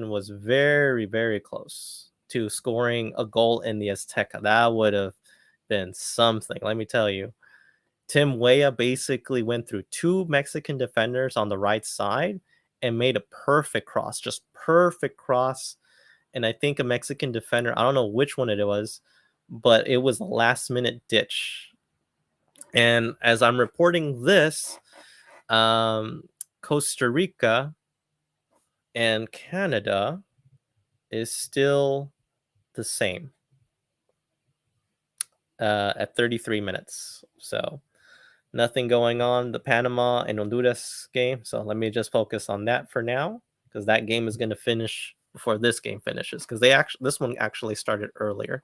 was very close to scoring a goal in the Azteca. That would have been something. Let me tell you. Tim Weah basically went through two Mexican defenders on the right side and made a perfect cross, just perfect cross. And I think a Mexican defender, I don't know which one it was, but it was a last minute ditch. And as I'm reporting this, Costa Rica and Canada is still the same at 33 minutes. So nothing going on the Panama and Honduras game. So let me just focus on that for now, because that game is going to finish before this game finishes, because this one actually started earlier.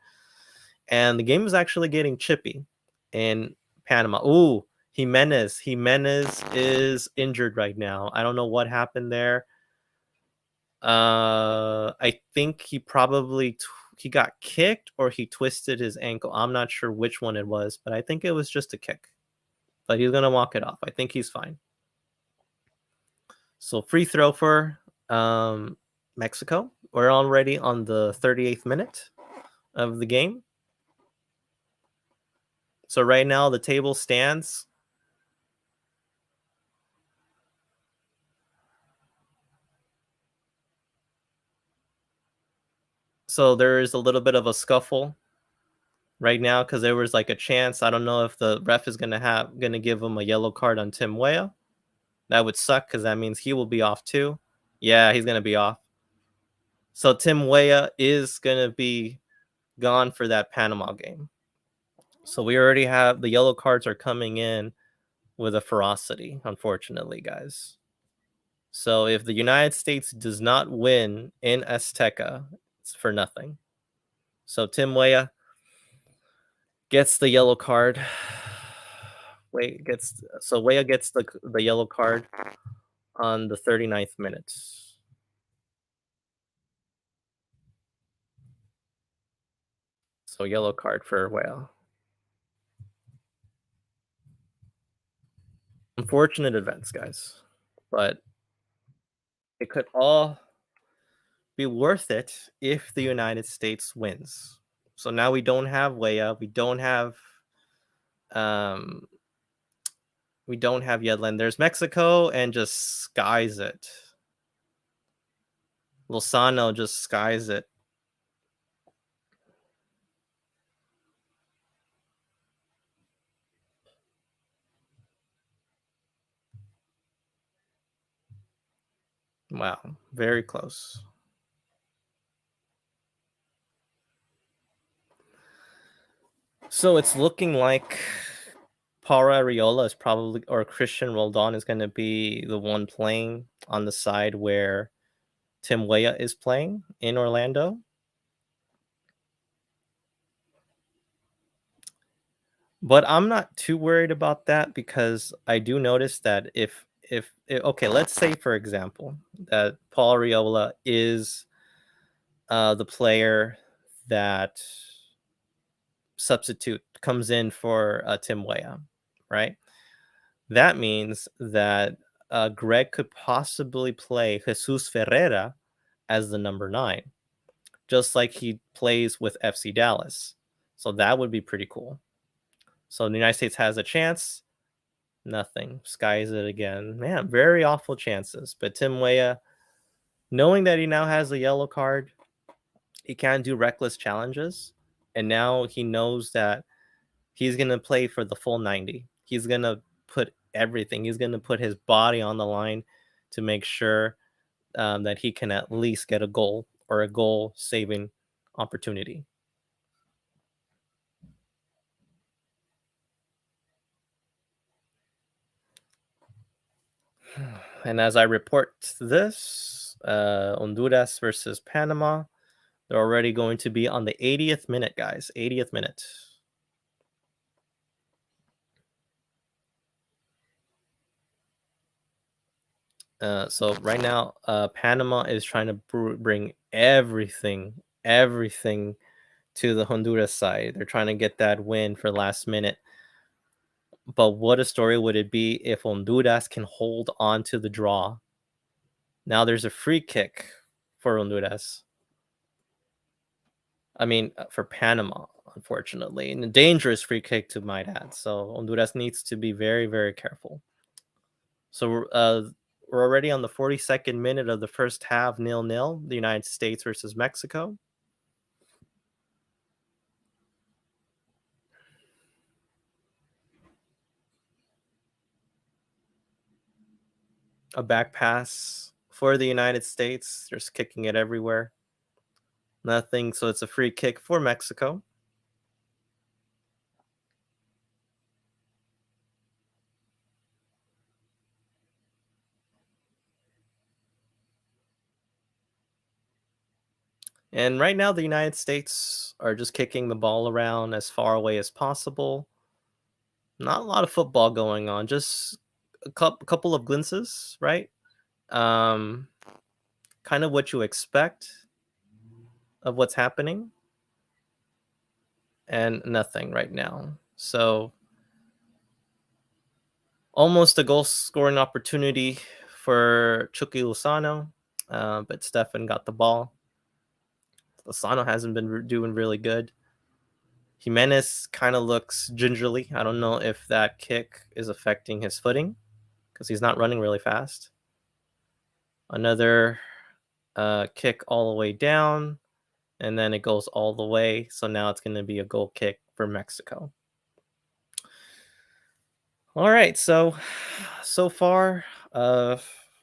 And the game is actually getting chippy in Panama. Ooh, Jimenez is injured right now. I don't know what happened there. I think he probably he got kicked or he twisted his ankle. I'm not sure which one it was, but I think it was just a kick. But he's gonna walk it off. I think he's fine. So free throw for Mexico. We're already on the 38th minute of the game. So right now the table stands. So there is a little bit of a scuffle right now because there was like a chance. I don't know if the ref is gonna give him a yellow card on Tim Weah. That would suck because that means he will be off too. Yeah, he's gonna be off. So Tim Weah is gonna be gone for that Panama game. So we already have the yellow cards are coming in with a ferocity, unfortunately, guys. So if the United States does not win in Azteca, it's for nothing. So Tim Weah gets the yellow card. Weah gets the yellow card on the 39th minute. So yellow card for Weah. Unfortunate events, guys. But it could all be worth it if the United States wins. So now we don't have Weah, um we don't have Yedlin. There's Mexico and just skies it. Lozano just skies it. Wow, very close. So it's looking like Paul Arriola is probably, or Christian Roldan is going to be the one playing on the side where Tim Weah is playing in Orlando. But I'm not too worried about that because I do notice that if okay, let's say for example that Paul Arriola is the player that substitute comes in for Tim Weah, right? That means that Greg could possibly play Jesus Ferreira as the number 9, just like he plays with FC Dallas. So that would be pretty cool. So the United States has a chance. Nothing. Skies it again. Man, very awful chances. But Tim Weah Knowing that he now has a yellow card, he can't do reckless challenges. And now he knows that he's going to play for the full 90. He's going to put everything, he's going to put his body on the line to make sure that he can at least get a goal or a goal saving opportunity. And as I report this, Honduras versus Panama, they're already going to be on the 80th minute, guys. 80th minute. So right now, Panama is trying to bring everything to the Honduras side. They're trying to get that win for last minute. But what a story would it be if Honduras can hold on to the draw? Now there's a free kick for Honduras. I mean, for Panama, unfortunately, and a dangerous free kick to might add. So Honduras needs to be very, very careful. So we're already on the 42nd minute of the first half, 0-0. The United States versus Mexico. A back pass for the United States. Just kicking it everywhere. Nothing. So it's a free kick for Mexico. And right now, the United States are just kicking the ball around as far away as possible. Not a lot of football going on, just a couple of glimpses, right? Um, kind of what you expect of what's happening, and nothing right now. So almost a goal scoring opportunity for Chucky Lozano, but Stefan got the ball. Lozano hasn't been doing really good. Jimenez kind of looks gingerly. I don't know if that kick is affecting his footing because he's not running really fast. Another kick all the way down, and then it goes all the way. So now it's going to be a goal kick for Mexico. All right, so far,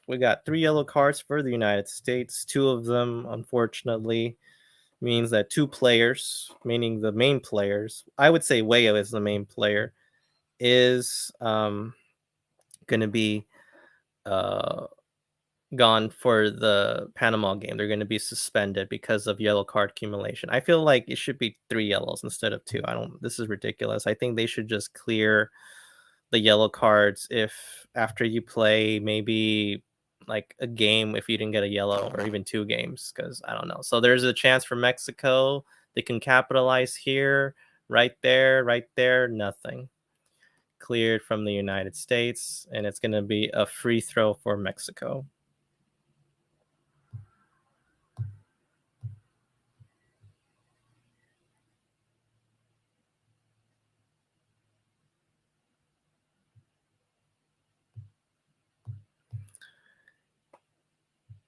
we got 3 yellow cards for the United States. 2 of them, unfortunately, means that 2 players, meaning the main players, I would say Weah is the main player, is going to be gone for the Panama game. They're going to be suspended because of yellow card accumulation. I feel like it should be 3 yellows instead of 2. This is ridiculous. I think they should just clear the yellow cards if after you play maybe like a game, if you didn't get a yellow, or even 2 games, because I don't know. So there's a chance for Mexico. They can capitalize here, right there, nothing. Cleared from the United States, and it's going to be a free throw for Mexico.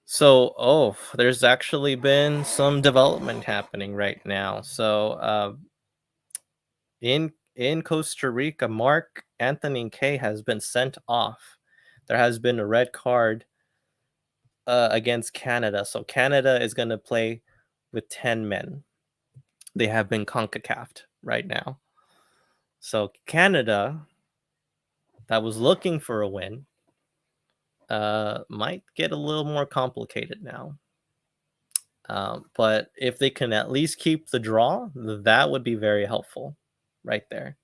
So, there's actually been some development happening right now. So, in Costa Rica, Mark Anthony K has been sent off. There has been a red card against Canada. So Canada is going to play with 10 men. They have been CONCACAF'd right now. So Canada, that was looking for a win, might get a little more complicated now. But if they can at least keep the draw, that would be very helpful right there.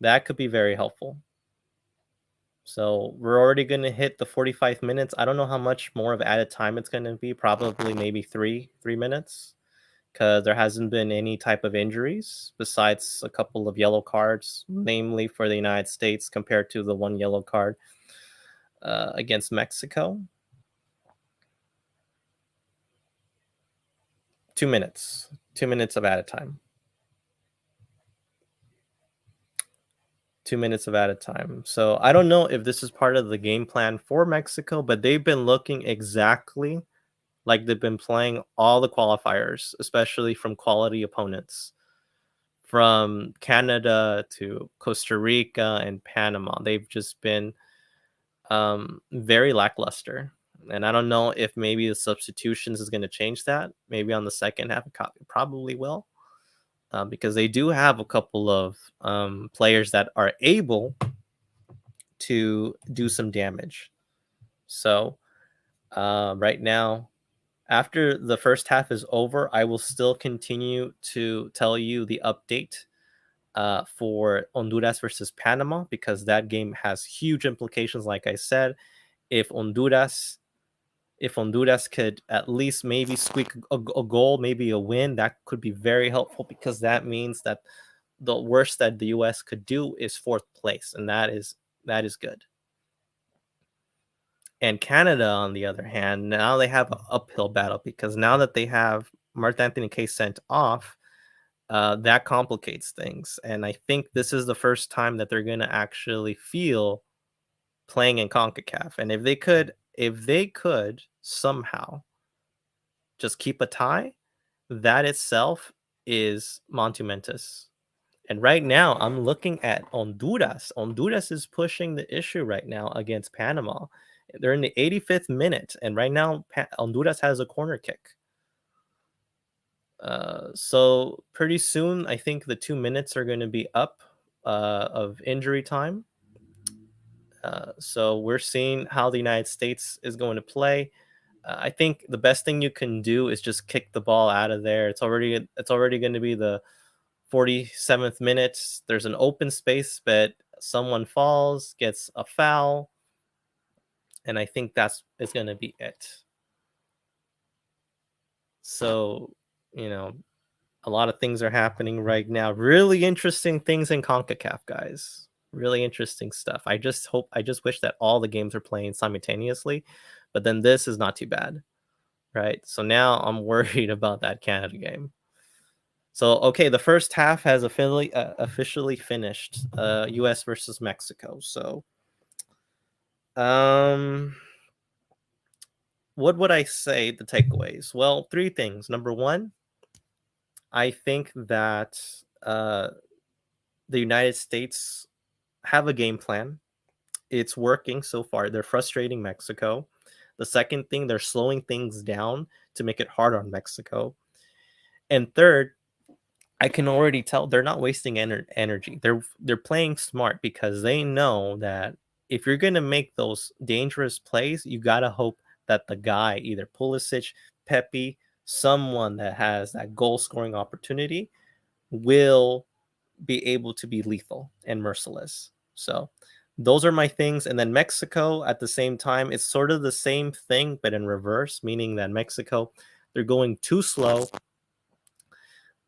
That could be very helpful. So we're already going to hit the 45 minutes. I don't know how much more of added time it's going to be. Probably maybe three minutes, because there hasn't been any type of injuries besides a couple of yellow cards, namely for the United States compared to the 1 yellow card against Mexico. 2 minutes. 2 minutes of added time. 2 minutes of added time. So I don't know if this is part of the game plan for Mexico, but they've been looking exactly like they've been playing all the qualifiers, especially from quality opponents. From Canada to Costa Rica and Panama, they've just been very lackluster. And I don't know if maybe the substitutions is going to change that. Maybe on the second half, it probably will, because they do have a couple of players that are able to do some damage. So right now, after the first half is over, I will still continue to tell you the update for Honduras versus Panama, because that game has huge implications. Like I said, if Honduras could at least maybe squeak a goal, maybe a win, that could be very helpful, because that means that the worst that the US could do is fourth place, and that is good. And Canada, on the other hand, now they have an uphill battle, because now that they have Mark Anthony Kaye sent off, that complicates things. And I think this is the first time that they're going to actually feel playing in CONCACAF. And if they could somehow just keep a tie, that itself is monumentous. And right now, I'm looking at Honduras. Honduras is pushing the issue right now against Panama. They're in the 85th minute, and right now, Honduras has a corner kick. So pretty soon, I think the 2 minutes are going to be up of injury time. So we're seeing how the United States is going to play. I think the best thing you can do is just kick the ball out of there. It's already going to be the 47th minute. There's an open space, but someone falls, gets a foul, and I think that's going to be it. So, a lot of things are happening right now. Really interesting things in CONCACAF, guys. Really interesting stuff. I just wish that all the games are playing simultaneously, but then this is not too bad, right? So now I'm worried about that Canada game. So, okay, the first half has officially finished, US versus Mexico. So, what would I say the takeaways? Well, 3 things. Number 1, I think that the United States have a game plan. It's working so far. They're frustrating Mexico. The second thing, they're slowing things down to make it hard on Mexico. And third, I can already tell they're not wasting energy. They're playing smart, because they know that if you're going to make those dangerous plays, you got to hope that the guy, either Pulisic, Pepe, someone that has that goal scoring opportunity, will be able to be lethal and merciless. So those are my things. And then Mexico, at the same time, it's sort of the same thing, but in reverse, meaning that Mexico, they're going too slow.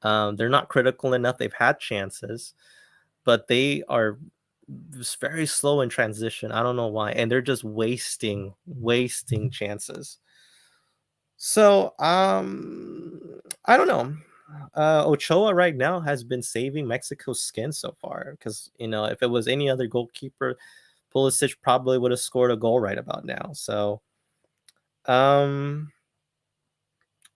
They're not critical enough. They've had chances, but they are just very slow in transition. I don't know why. And they're just wasting chances. So, I don't know. Ochoa right now has been saving Mexico's skin so far, because if it was any other goalkeeper, Pulisic probably would have scored a goal right about now. So,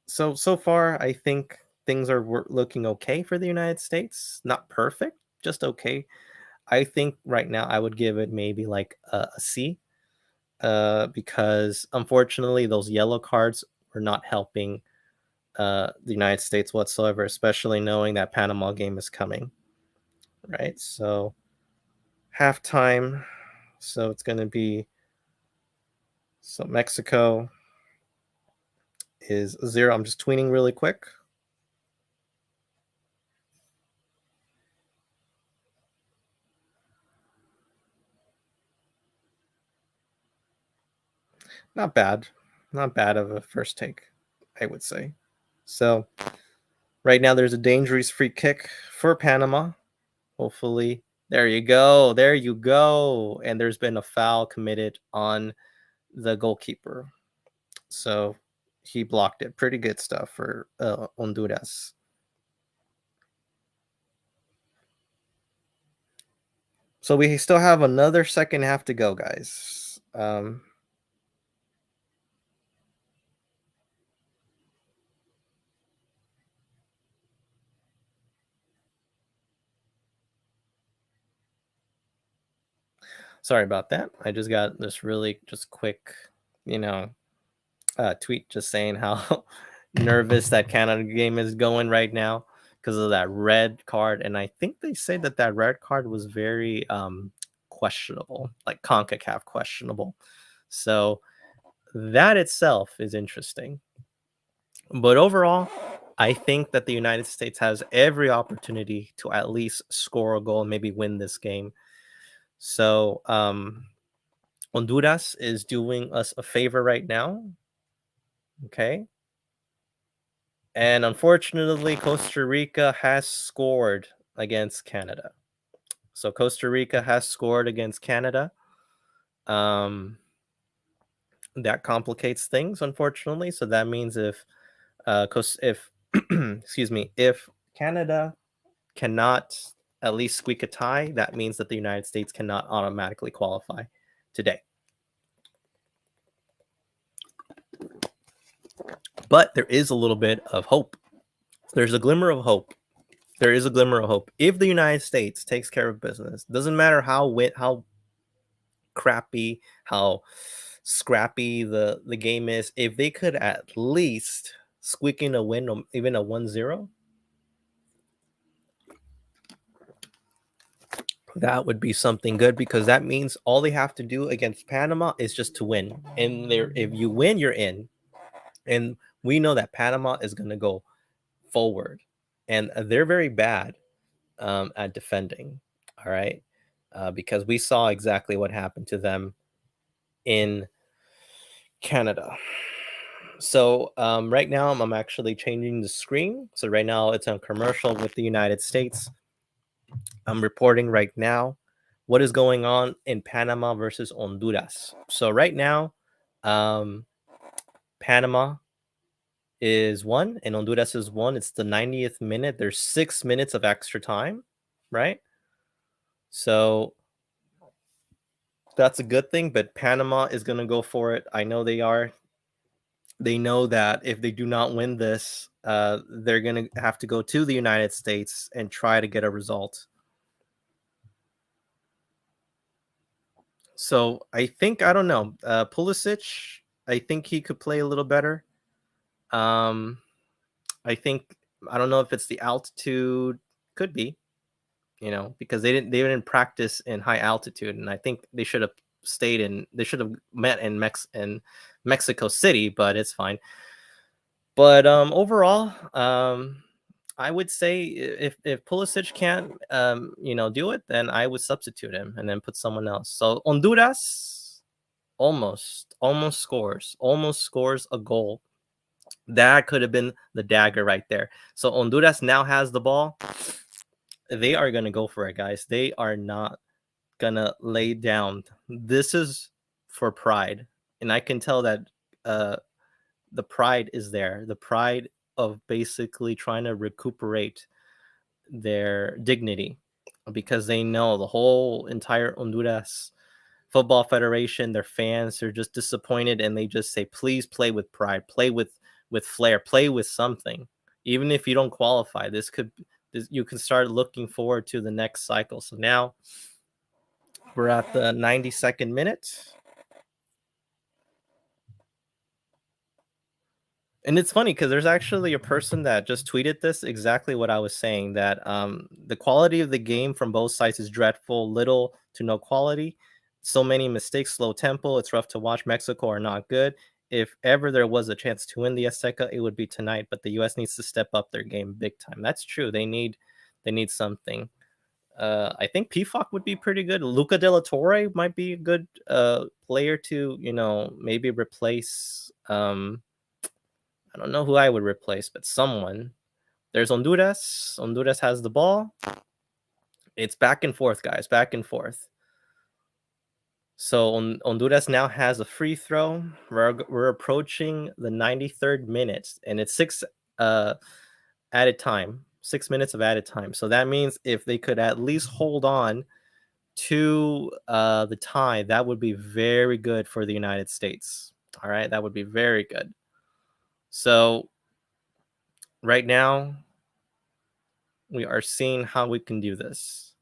so far I think things are looking okay for the United States. Not perfect, just okay. I think right now I would give it maybe like a C, because unfortunately those yellow cards were not helping the United States whatsoever, especially knowing that Panama game is coming, right? So halftime, so it's going to be, so Mexico is 0. I'm just tweeting really quick. Not bad. Not bad of a first take, I would say. So right now there's a dangerous free kick for Panama. Hopefully, there you go. There you go. And there's been a foul committed on the goalkeeper. So he blocked it. Pretty good stuff for Honduras. So we still have another second half to go, guys. Sorry about that. I just got this really just quick, you know, tweet just saying how nervous that Canada game is going right now because of that red card. And I think they say that that red card was very questionable, like CONCACAF questionable. So that itself is interesting. But overall, I think that the United States has every opportunity to at least score a goal and maybe win this game. So Honduras is doing us a favor right now. Okay. And unfortunately, Costa Rica has scored against Canada. So Costa Rica has scored against Canada. Um, that complicates things, unfortunately. So that means if excuse me, if Canada cannot at least squeak a tie, that means that the United States cannot automatically qualify today. But there is a little bit of hope. There's a glimmer of hope. There is a glimmer of hope. If the United States takes care of business, doesn't matter how crappy, how scrappy the game is, if they could at least squeak in a win, even a 1-0, that would be something good because that means all they have to do against Panama is just to win. And there, if you win, you're in. And we know that Panama is going to go forward, and they're very bad at defending. All right, because we saw exactly what happened to them in Canada. So right now I'm actually changing the screen. So right now it's on commercial with the United States. I'm reporting right now what is going on in Panama versus Honduras. So right now, um, Panama is one and Honduras is one. It's the 90th minute. There's 6 minutes of extra time, right? So that's a good thing, but Panama is going to go for it. I know they are. They know that if they do not win this, they're going to have to go to the United States and try to get a result. So I think, I don't know, Pulisic, I think he could play a little better. Um, I think, I don't know if it's the altitude, could be, because they didn't practice in high altitude, and I think they should have they should have met in Mexico City, but it's fine. But overall, I would say if Pulisic can't do it, then I would substitute him and then put someone else. So Honduras almost scores a goal. That could have been the dagger right there. So Honduras now has the ball. They are gonna go for it, guys. They are not gonna lay down. This is for pride, and I can tell that the pride is there. The pride of basically trying to recuperate their dignity because they know the whole entire Honduras Football Federation, their fans are just disappointed, and they just say, please play with pride, play with flair, play with something. Even if you don't qualify, you can start looking forward to the next cycle. So now we're at the 92nd minute. And it's funny because there's actually a person that just tweeted this exactly what I was saying, that the quality of the game from both sides is dreadful, little to no quality, so many mistakes, slow tempo. It's rough to watch. Mexico are not good. If ever there was a chance to win the Azteca, it would be tonight. But the U.S. needs to step up their game big time. That's true. They need something. I think PFOC would be pretty good. Luca De La Torre might be a good player to maybe replace. I don't know who I would replace, but someone. There's Honduras. Honduras has the ball. It's back and forth, guys. Back and forth. So Honduras now has a free throw. We're approaching the 93rd minute, and it's six added time. 6 minutes of added time. So that means if they could at least hold on to the tie, that would be very good for the United States. All right, that would be very good. So right now, we are seeing how we can do this.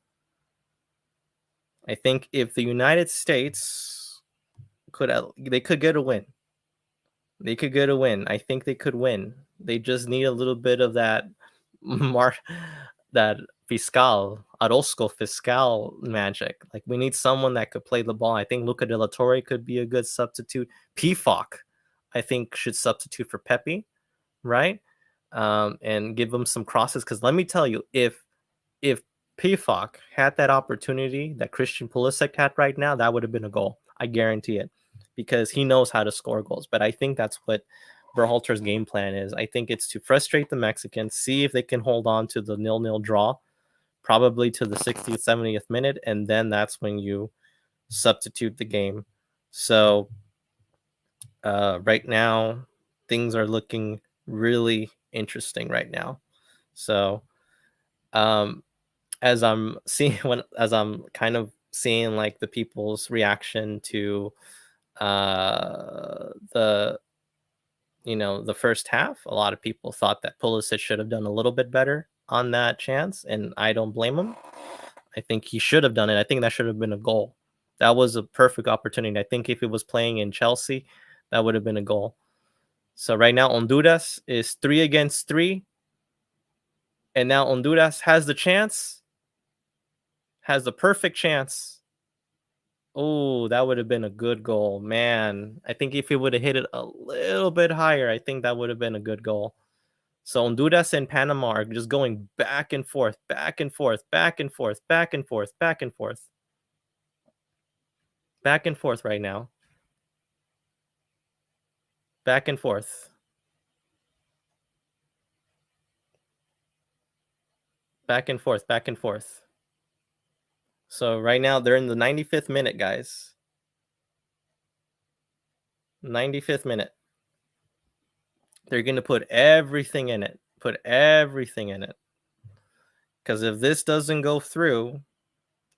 I think if the United States they could get a win. They could get a win. I think they could win. They just need a little bit of that mar- that Orozco fiscal magic. Like we need someone that could play the ball. I think Luca De La Torre could be a good substitute. Pfoc, I think, should substitute for Pepe, right? And give them some crosses. Because let me tell you, if Pfoc had that opportunity that Christian Pulisic had right now, that would have been a goal. I guarantee it, because he knows how to score goals. But I think that's what Berhalter's game plan is. I think it's to frustrate the Mexicans, see if they can hold on to the 0-0 draw, probably to the 60th, 70th minute, and then that's when you substitute the game. So right now, things are looking really interesting right now. So as I'm kind of seeing like the people's reaction to the the first half, a lot of people thought that Pulisic should have done a little bit better on that chance, and I don't blame him. I think he should have done it. I think that should have been a goal. That was a perfect opportunity. I think if it was playing in Chelsea, that would have been a goal. So right now, Honduras is 3 against 3. And now Honduras has the chance, has the perfect chance. Oh, that would have been a good goal, man. I think if he would have hit it a little bit higher, I think that would have been a good goal. So Honduras and Panama are just going back and forth, back and forth, back and forth, back and forth, back and forth. Back and forth right now. Back and forth. Back and forth, back and forth. So right now they're in the 95th minute, guys. 95th minute. They're going to put everything in it. Put everything in it. Because if this doesn't go through,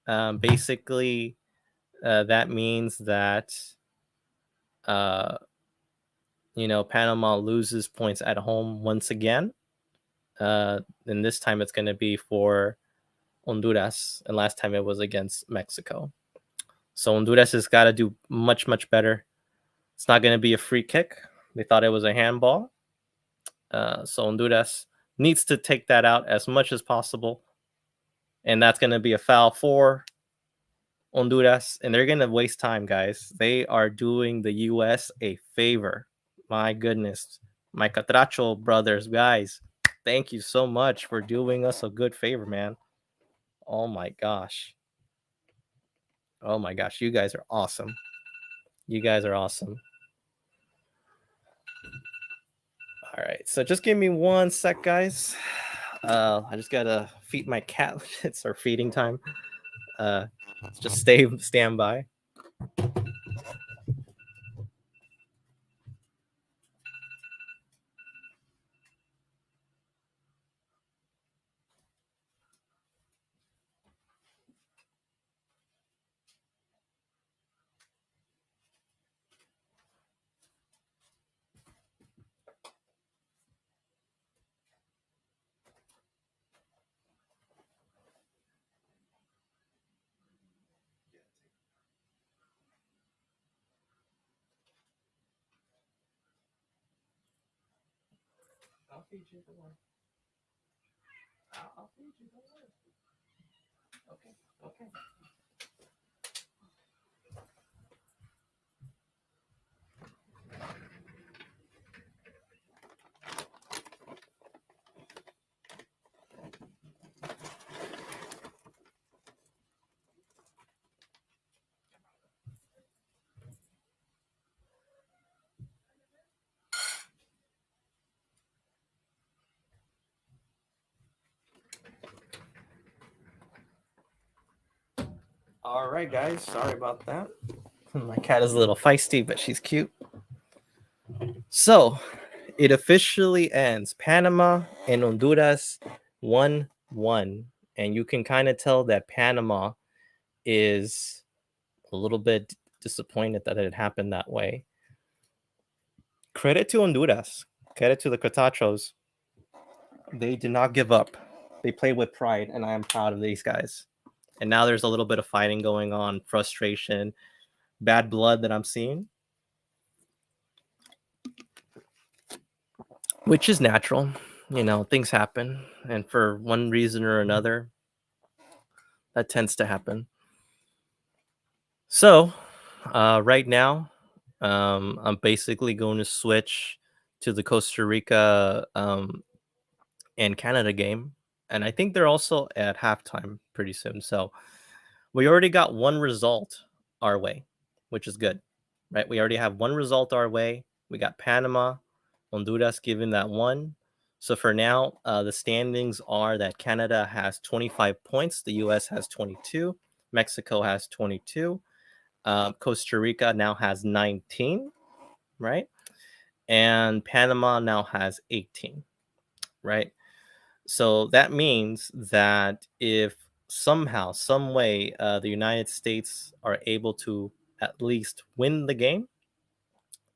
basically that means that Panama loses points at home once again. And this time it's going to be for Honduras, and last time it was against Mexico. So Honduras has got to do much, much better. It's not going to be a free kick. They thought it was a handball. So Honduras needs to take that out as much as possible. And that's going to be a foul for Honduras. And they're going to waste time, guys. They are doing the U.S. a favor. My goodness. My Catracho brothers, guys. Thank you so much for doing us a good favor, man. Oh my gosh. Oh my gosh. You guys are awesome. You guys are awesome. All right. So just give me 1 sec, guys. I just gotta feed my cat. It's our feeding time. Just stand by. I'll feed you the one. I'll feed you the one. Okay. Okay. All right, guys. Sorry about that. My cat is a little feisty, but she's cute. So it officially ends. Panama and Honduras 1-1. And you can kind of tell that Panama is a little bit disappointed that it happened that way. Credit to Honduras. Credit to the Catachos. They did not give up. They played with pride, and I am proud of these guys. And now there's a little bit of fighting going on, frustration, bad blood that I'm seeing, which is natural. Things happen, and for one reason or another, that tends to happen. So, right now, I'm basically going to switch to the Costa Rica and Canada game, and I think they're also at halftime pretty soon. So, we already got one result our way, which is good, right? We already have one result our way. We got Panama, Honduras giving that one. So for now, the standings are that Canada has 25 points, the US has 22, Mexico has 22, Costa Rica now has 19, right? And Panama now has 18, right? So that means that if somehow, some way, the United States are able to at least win the game,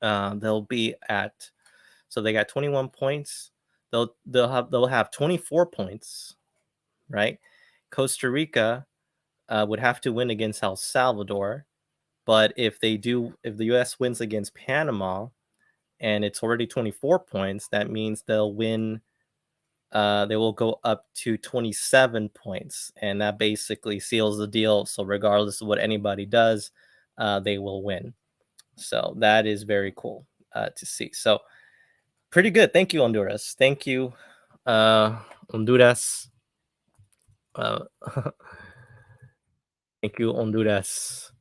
they'll be at. So they got 21 points. They'll have 24 points, right? Costa Rica would have to win against El Salvador, but if the U.S. wins against Panama, and it's already 24 points, that means they'll win. They will go up to 27 points, and that basically seals the deal. So regardless of what anybody does, they will win. So that is very cool to see. So pretty good. Thank you, Honduras. Thank you, Honduras. Uh, thank you, Honduras.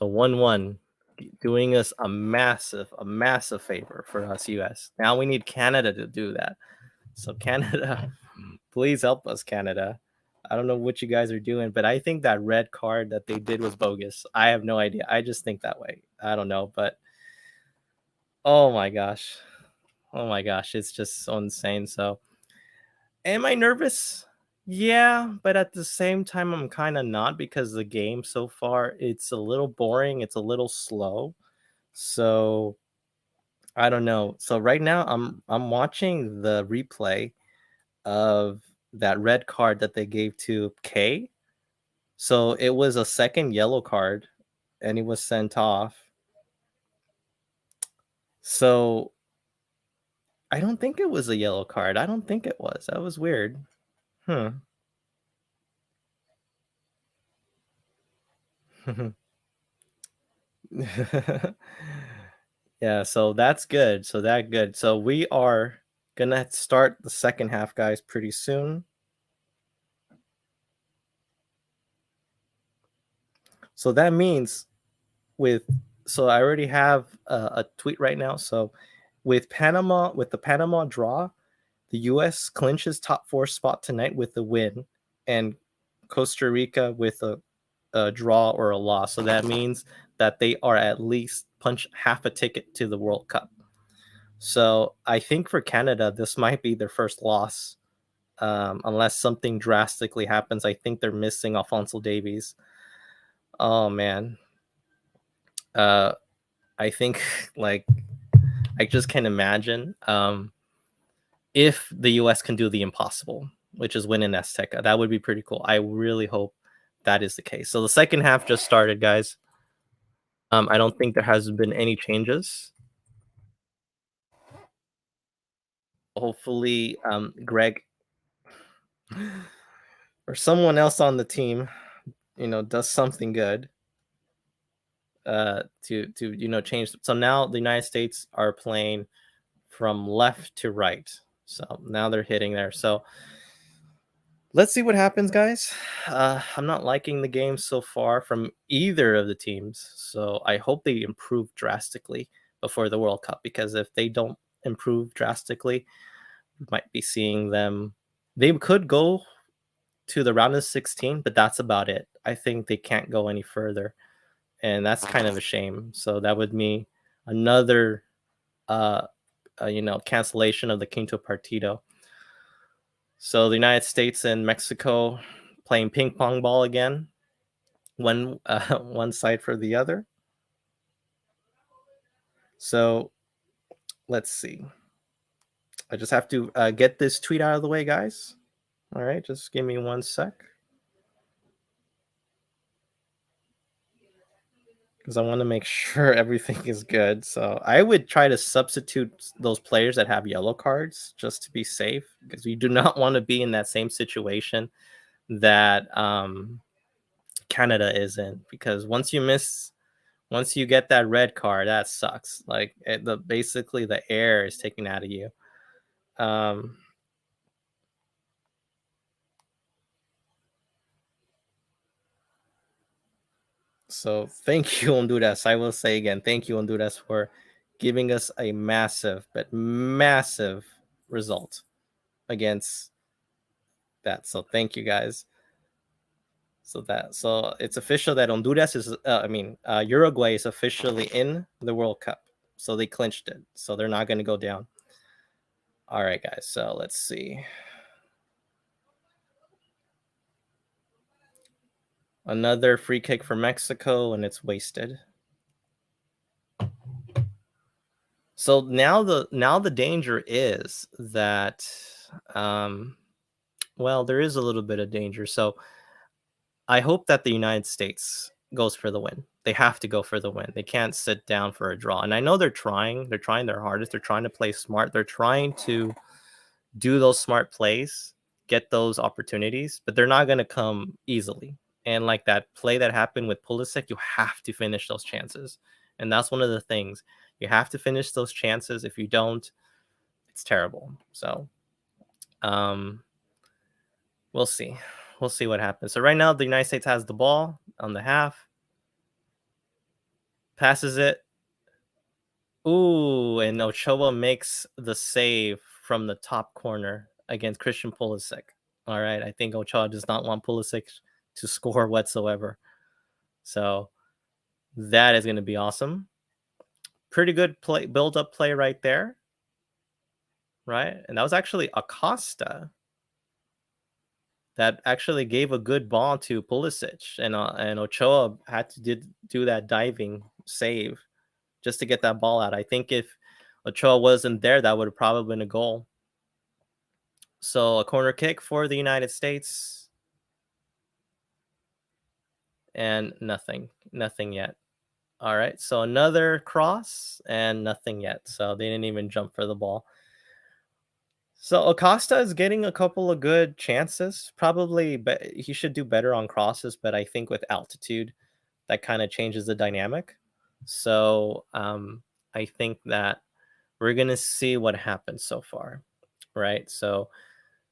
So 1-1, doing us a massive favor for us, US. Now we need Canada to do that. So Canada, please help us, Canada. I don't know what you guys are doing, but I think that red card that they did was bogus. I have no idea. I just think that way. I don't know, but oh my gosh. Oh my gosh, it's just so insane. So, am I nervous? Yeah, but at the same time I'm kind of not, because the game so far, it's a little boring, it's a little slow. So, I don't know. So right now I'm watching the replay of that red card that they gave to K. So it was a second yellow card and he was sent off. So I don't think it was a yellow card. I don't think it was. That was weird. Hmm. Yeah, so that's good. So that good. So we are gonna start the second half, guys, pretty soon. So that means with so I already have a tweet right now. So with the Panama draw, the U.S. clinches top four spot tonight with a win, and Costa Rica with a draw or a loss. So that means that they are at least punch half a ticket to the World Cup. So I think for Canada, this might be their first loss, unless something drastically happens. I think they're missing Alfonso Davies. Oh man, uh, I think like I just can't imagine if the U.S. can do the impossible, which is win in Azteca. That would be pretty cool. I really hope that is the case. So the second half just started, guys. I don't think there has been any changes. Hopefully, Greg or someone else on the team, does something good to change. So now the United States are playing from left to right. So now they're hitting there. So let's see what happens, guys. I'm not liking the game so far from either of the teams. So I hope they improve drastically before the World Cup, because if they don't improve drastically, we might be seeing them. They could go to the round of 16, but that's about it. I think they can't go any further, and that's kind of a shame. So that would mean another, cancellation of the Quinto Partido. So the United States and Mexico playing ping pong ball again, one side for the other. So let's see. I just have to get this tweet out of the way, guys. All right, just give me 1 sec. Because I want to make sure everything is good. So I would try to substitute those players that have yellow cards just to be safe, because you do not want to be in that same situation that Canada is in. Because once you get that red card, that sucks. Like basically the air is taken out of you. Um, so thank you, Honduras. I will say again, thank you, Honduras, for giving us a massive, but massive result against that. So thank you guys. So it's official that Honduras is Uruguay is officially in the World Cup. So they clinched it. So they're not going to go down. All right, guys. So let's see. Another free kick for Mexico, and it's wasted. So now the danger is that well, there is a little bit of danger. So I hope that the United States goes for the win. They have to go for the win. They can't sit down for a draw. And I know they're trying. They're trying their hardest. They're trying to play smart. They're trying to do those smart plays, get those opportunities, but they're not going to come easily. And like that play that happened with Pulisic, you have to finish those chances. And that's one of the things. You have to finish those chances. If you don't, it's terrible. So we'll see. We'll see what happens. So right now, the United States has the ball on the half, passes it. Ooh, and Ochoa makes the save from the top corner against Christian Pulisic. All right, I think Ochoa does not want Pulisic to score whatsoever. So that is going to be awesome. Pretty good play, build-up play right there. Right? And that was actually Acosta that actually gave a good ball to Pulisic, and Ochoa had to do that diving save just to get that ball out. I think if Ochoa wasn't there, that would have probably been a goal. So a corner kick for the United States, and nothing yet. All right, so another cross and nothing yet. So they didn't even jump for the ball. So Acosta is getting a couple of good chances. Probably he should do better on crosses, but I think with altitude, that kind of changes the dynamic. So I think that we're going to see what happens so far, right? So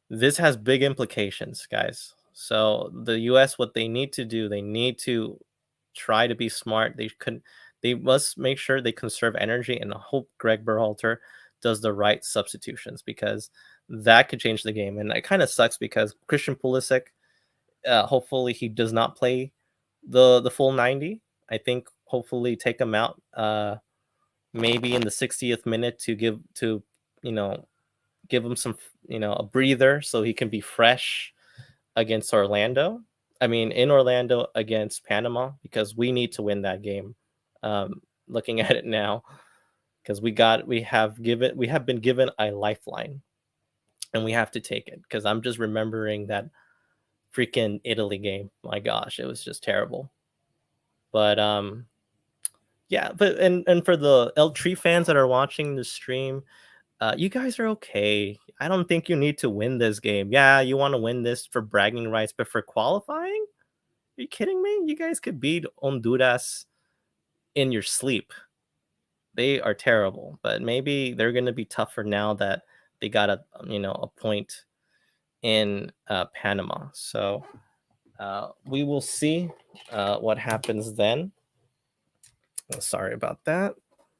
this has big implications, guys. So the US, what they need to do, they need to try to be smart. They must make sure they conserve energy, and hope Greg Berhalter does the right substitutions, because that could change the game. And it kind of sucks because Christian Pulisic, hopefully he does not play the full 90. I think hopefully take him out maybe in the 60th minute to give him some a breather so he can be fresh against Orlando. I mean, in Orlando against Panama, because we need to win that game. Looking at it now, because we have been given a lifeline, and we have to take it. Because I'm just remembering that freaking Italy game. My gosh, it was just terrible. But yeah. But and for the L3 fans that are watching the stream, you guys are okay. I don't think you need to win this game. Yeah, you want to win this for bragging rights, but for qualifying, are you kidding me? You guys could beat Honduras in your sleep. They are terrible, but maybe they're going to be tougher now that they got a point in Panama. So we will see what happens then. Oh, sorry about that.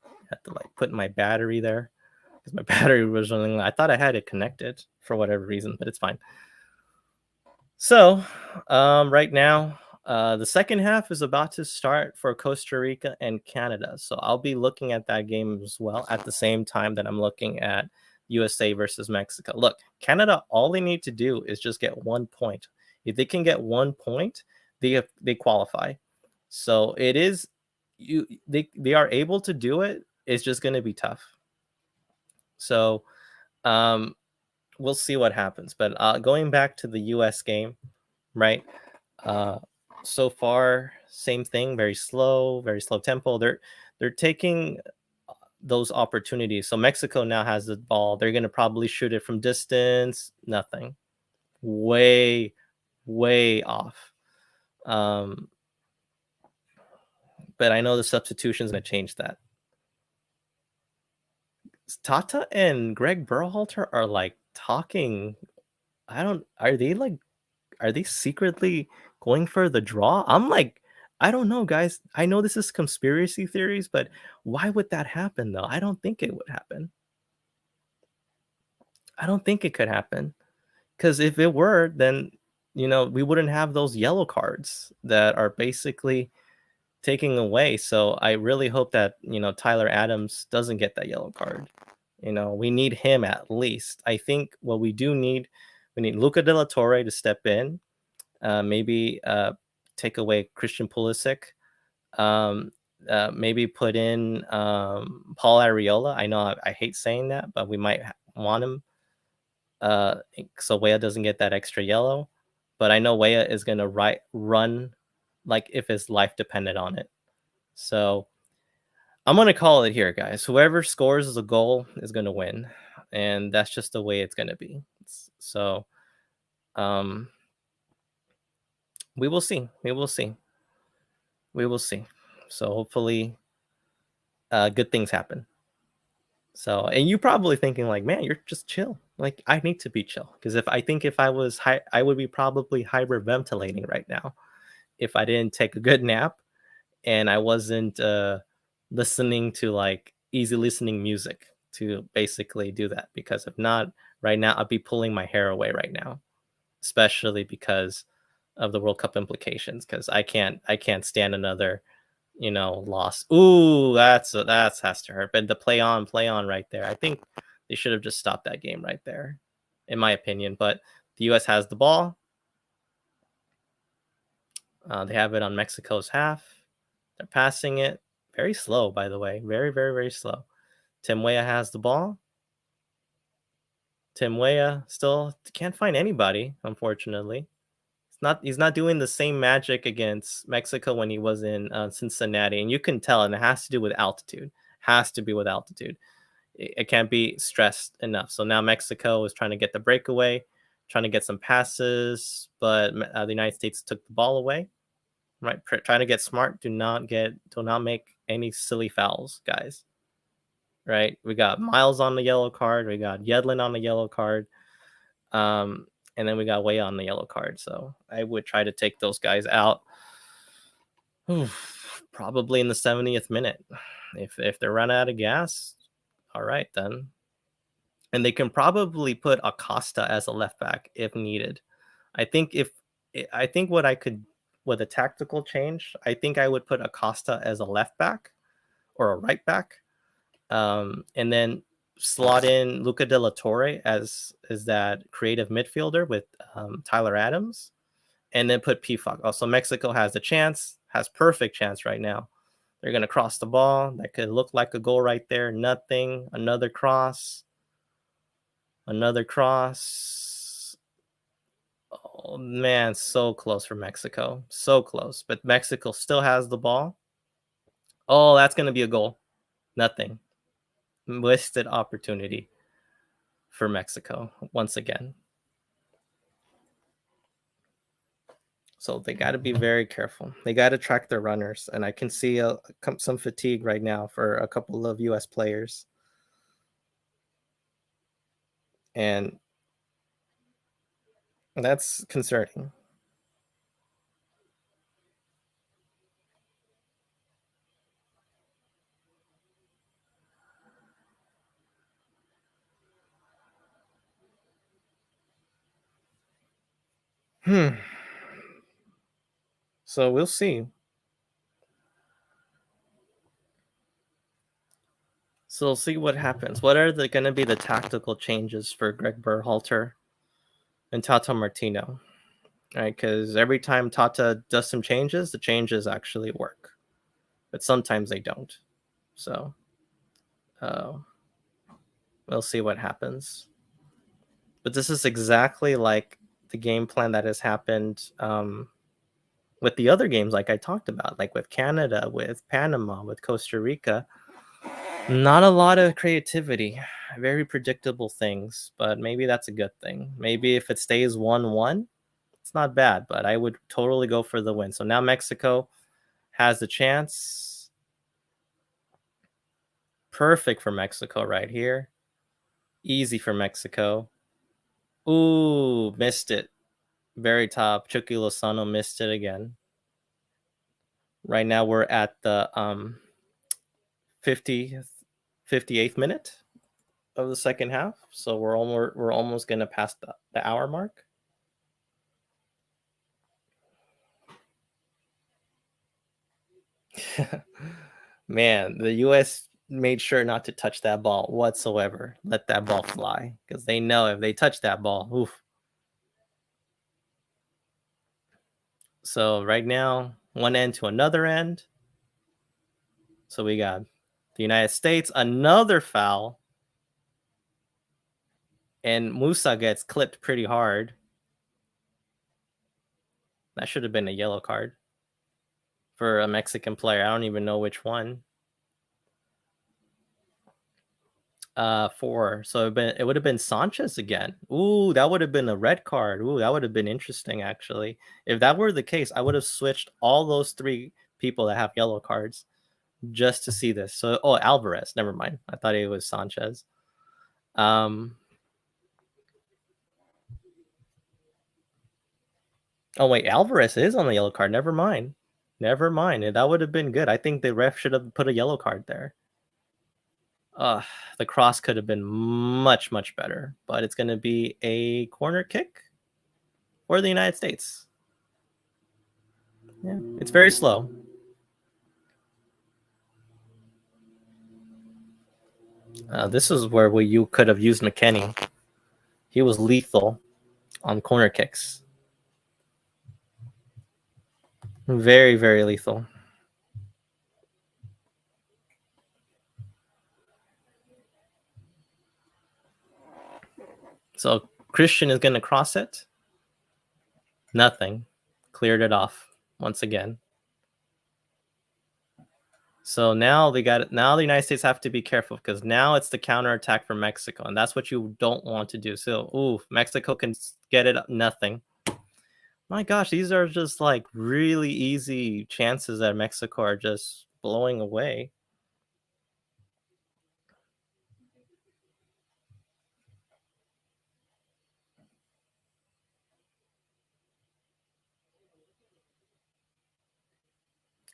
I had to put my battery there, because my battery was running low. I thought I had it connected for whatever reason, but it's fine. So right now, the second half is about to start for Costa Rica and Canada. So I'll be looking at that game as well at the same time that I'm looking at USA versus Mexico. Look, Canada, all they need to do is just get 1 point. If they can get 1 point, they qualify. So it is they are able to do it. It's just going to be tough. So we'll see what happens. But going back to the U.S. game, right? Uh, so far, same thing. Very slow tempo. They're taking those opportunities. So Mexico now has the ball. They're going to probably shoot it from distance. Nothing. Way, way off. Um, but I know the substitution is going to change that. Tata and Greg Berhalter are like talking. I don't. Are they secretly going for the draw? I'm like, I don't know, guys. I know this is conspiracy theories, but why would that happen though? I don't think it would happen. I don't think it could happen. Because if it were, then we wouldn't have those yellow cards that are basically taking away. So I really hope that Tyler Adams doesn't get that yellow card. We need him at least. I think what we need Luca De La Torre to step in, maybe take away Christian Pulisic, um, maybe put in Paul Arriola. I know I hate saying that, but we might want him so Weah doesn't get that extra yellow. But I know Weah is gonna run like if his life depended on it. So I'm gonna call it here, guys. Whoever scores a goal is gonna win, and that's just the way it's gonna be. So, um, we will see. We will see. We will see. So hopefully, good things happen. So, and you probably thinking like, man, you're just chill. Like, I need to be chill because if I was high, I would be probably hyperventilating right now if I didn't take a good nap and I wasn't listening to like easy listening music to basically do that. Because if not, right now I'd be pulling my hair away right now, especially because of the World Cup implications. Because I can't stand another loss. Ooh, that's has to hurt. But the play on right there. I think they should have just stopped that game right there, in my opinion. But the U.S. has the ball. They have it on Mexico's half. They're passing it very slow, by the way. Very, very, very slow. Tim Weah has the ball. Tim Weah still can't find anybody, unfortunately. He's not doing the same magic against Mexico when he was in Cincinnati, and you can tell, and it has to do with altitude. Has to be with altitude. It can't be stressed enough. So now Mexico is trying to get the breakaway, trying to get some passes, but the United States took the ball away. Right, trying to get smart. Do not make any silly fouls, guys. Right, we got Miles on the yellow card. We got Yedlin on the yellow card. And then we got Way on the yellow card. So I would try to take those guys out. Probably in the 70th minute. If they're running out of gas, all right then. And they can probably put Acosta as a left back if needed. I think with a tactical change, I think I would put Acosta as a left back or a right back, and then slot in Luca De La Torre as that creative midfielder with Tyler Adams, and then put Pifak. Also, Mexico has a chance, has perfect chance right now. They're gonna cross the ball. That could look like a goal right there. Nothing. Another cross. Another cross. Oh man, so close for Mexico. So close. But Mexico still has the ball. Oh, that's gonna be a goal. Nothing. Wasted opportunity for Mexico once again. So they got to be very careful. They got to track their runners, and I can see some fatigue right now for a couple of U.S. players, and that's concerning. So we'll see. So we'll see what happens. What are going to be the tactical changes for Greg Berhalter and Tata Martino? Right, because every time Tata does some changes, the changes actually work, but sometimes they don't. So we'll see what happens. But But this is exactly like the game plan that has happened with the other games, like I talked about, like with Canada, with Panama, with Costa Rica. Not a lot of creativity, very predictable things, but maybe that's a good thing. Maybe if it stays 1-1, it's not bad, but I would totally go for the win. So now Mexico has the chance. Perfect for Mexico right here. Easy for Mexico. Ooh, missed it. Very top. Chucky Lozano missed it again. Right now we're at the 58th minute of the second half, so we're almost gonna pass the hour mark. Man, the US made sure not to touch that ball whatsoever. Let that ball fly, because they know if they touch that ball, oof. So right now, one end to another end. So we got the United States, another foul, and Musa gets clipped pretty hard. That should have been a yellow card for a Mexican player. I don't even know which one. 4. So it would have been Sanchez again. Ooh, that would have been a red card. Ooh, that would have been interesting, actually. If that were the case, I would have switched all those 3 people that have yellow cards just to see this. So, Alvarez. Never mind. I thought it was Sanchez. Oh, wait. Alvarez is on the yellow card. Never mind. Never mind. That would have been good. I think the ref should have put a yellow card there. The cross could have been much, much better, but it's going to be a corner kick for the United States. Yeah, it's very slow. This is where you could have used McKennie. He was lethal on corner kicks. Very, very lethal. So Christian is going to cross it. Nothing. Cleared it off once again. So now now the United States have to be careful, because now it's the counterattack from Mexico, and that's what you don't want to do. So, Mexico can get it. Nothing. My gosh, these are just like really easy chances that Mexico are just blowing away.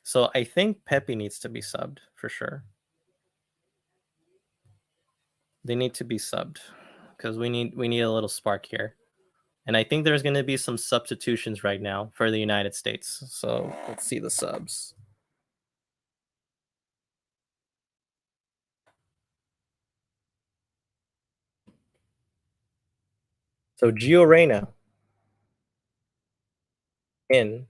So I think Pepe needs to be subbed for sure. They need to be subbed because we need a little spark here. And I think there's going to be some substitutions right now for the United States. So let's see the subs. So Gio Reyna in,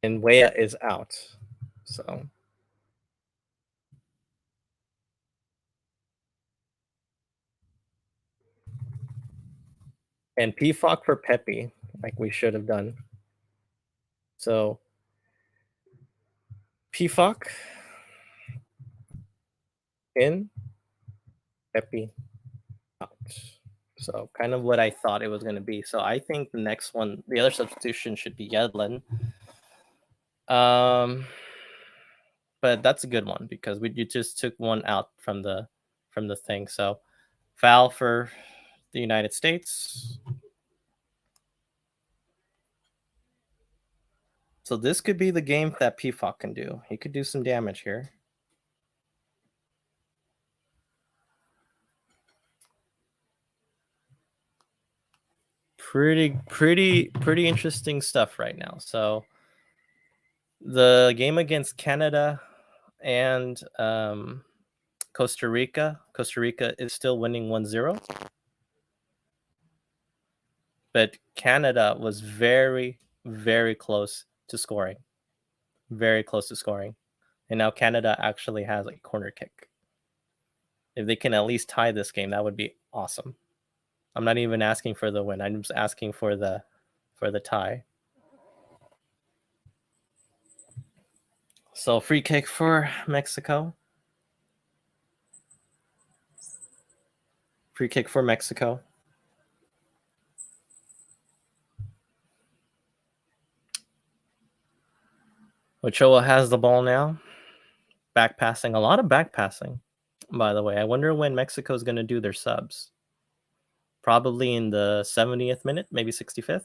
and Weah is out. So and Pfock for Pepe, like we should have done. So Pfock in, Pepe out. So kind of what I thought it was going to be. So I think the next one, the other substitution should be Yedlin. But that's a good one because you just took one out from the thing. So foul for the United States. So this could be the game that Pfock can do. He could do some damage here. Pretty interesting stuff right now. So the game against Canada and Costa Rica is still winning 1-0. But Canada was very, very close to scoring. Very close to scoring. And now Canada actually has a corner kick. If they can at least tie this game, that would be awesome. I'm not even asking for the win. I'm just asking for the tie. So free kick for Mexico. Free kick for Mexico. Ochoa has the ball now. Back passing. A lot of back passing, by the way. I wonder when Mexico's going to do their subs. Probably in the 70th minute, maybe 65th.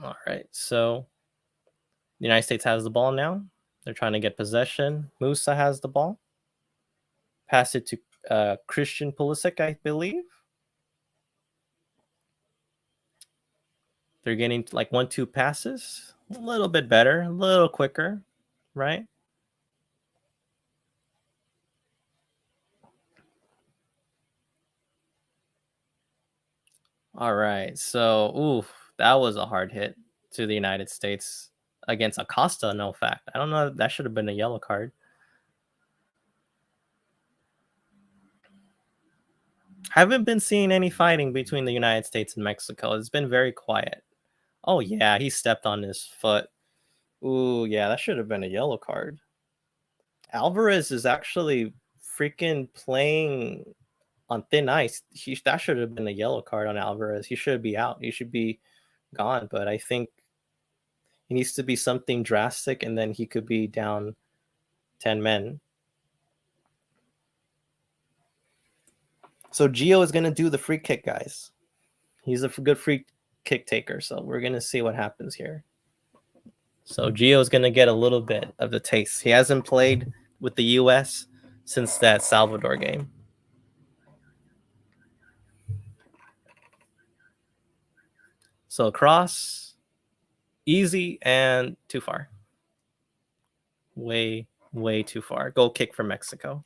All right. So the United States has the ball now. They're trying to get possession. Musa has the ball. Pass it to Christian Pulisic, I believe. They're getting like 1-2 passes. A little bit better, a little quicker, right? All right. So, oof, that was a hard hit to the United States against Acosta, no fact. I don't know. That should have been a yellow card. Haven't been seeing any fighting between the United States and Mexico. It's been very quiet. Oh, yeah. He stepped on his foot. Ooh, yeah. That should have been a yellow card. Alvarez is actually freaking playing on thin ice. That should have been a yellow card on Alvarez. He should be out. He should be gone. But I think he needs to be something drastic, and then he could be down 10 men. So Gio is going to do the free kick, guys. He's a good free kick taker. So we're going to see what happens here. So Gio is going to get a little bit of the taste. He hasn't played with the U.S. since that Salvador game. So cross, easy, and too far. Way too far. Goal kick for Mexico.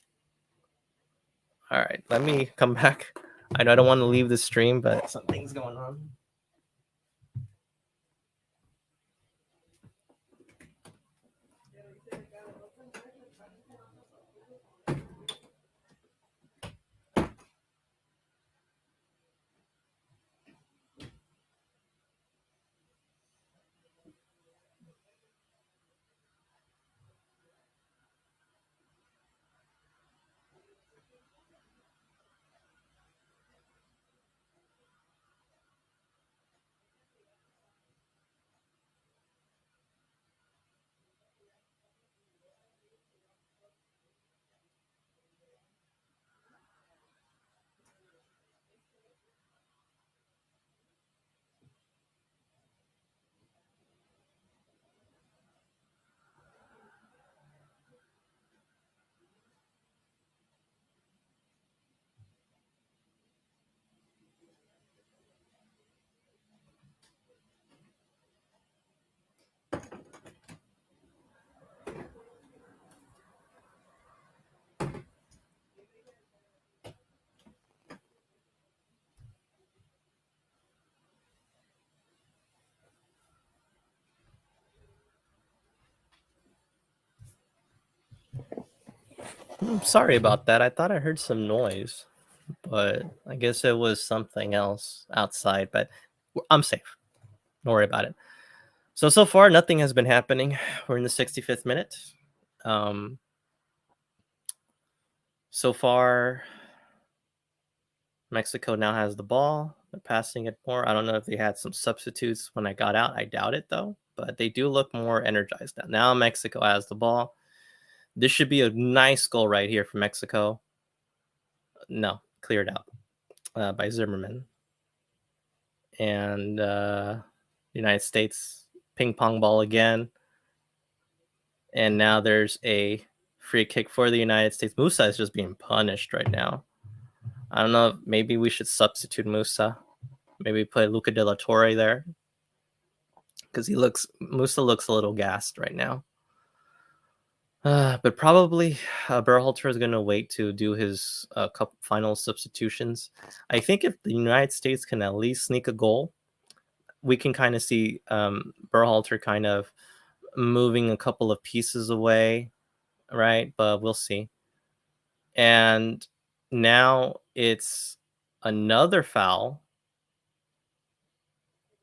All right, let me come back. I know I don't want to leave the stream, but something's going on. Sorry about that. I thought I heard some noise, but I guess it was something else outside. But I'm safe. Don't worry about it. So far, nothing has been happening. We're in the 65th minute. So far, Mexico now has the ball. They're passing it more. I don't know if they had some substitutes when I got out. I doubt it, though. But they do look more energized now. Now Mexico has the ball. This should be a nice goal right here for Mexico. No, cleared out by Zimmerman. And United States ping pong ball again. And now there's a free kick for the United States. Musa is just being punished right now. I don't know. Maybe we should substitute Musa. Maybe put Luca De La Torre there, because Musa looks a little gassed right now. But probably Berhalter is going to wait to do his cup final substitutions. I think if the United States can at least sneak a goal, we can kind of see Berhalter kind of moving a couple of pieces away, right? But we'll see. And now It's another foul.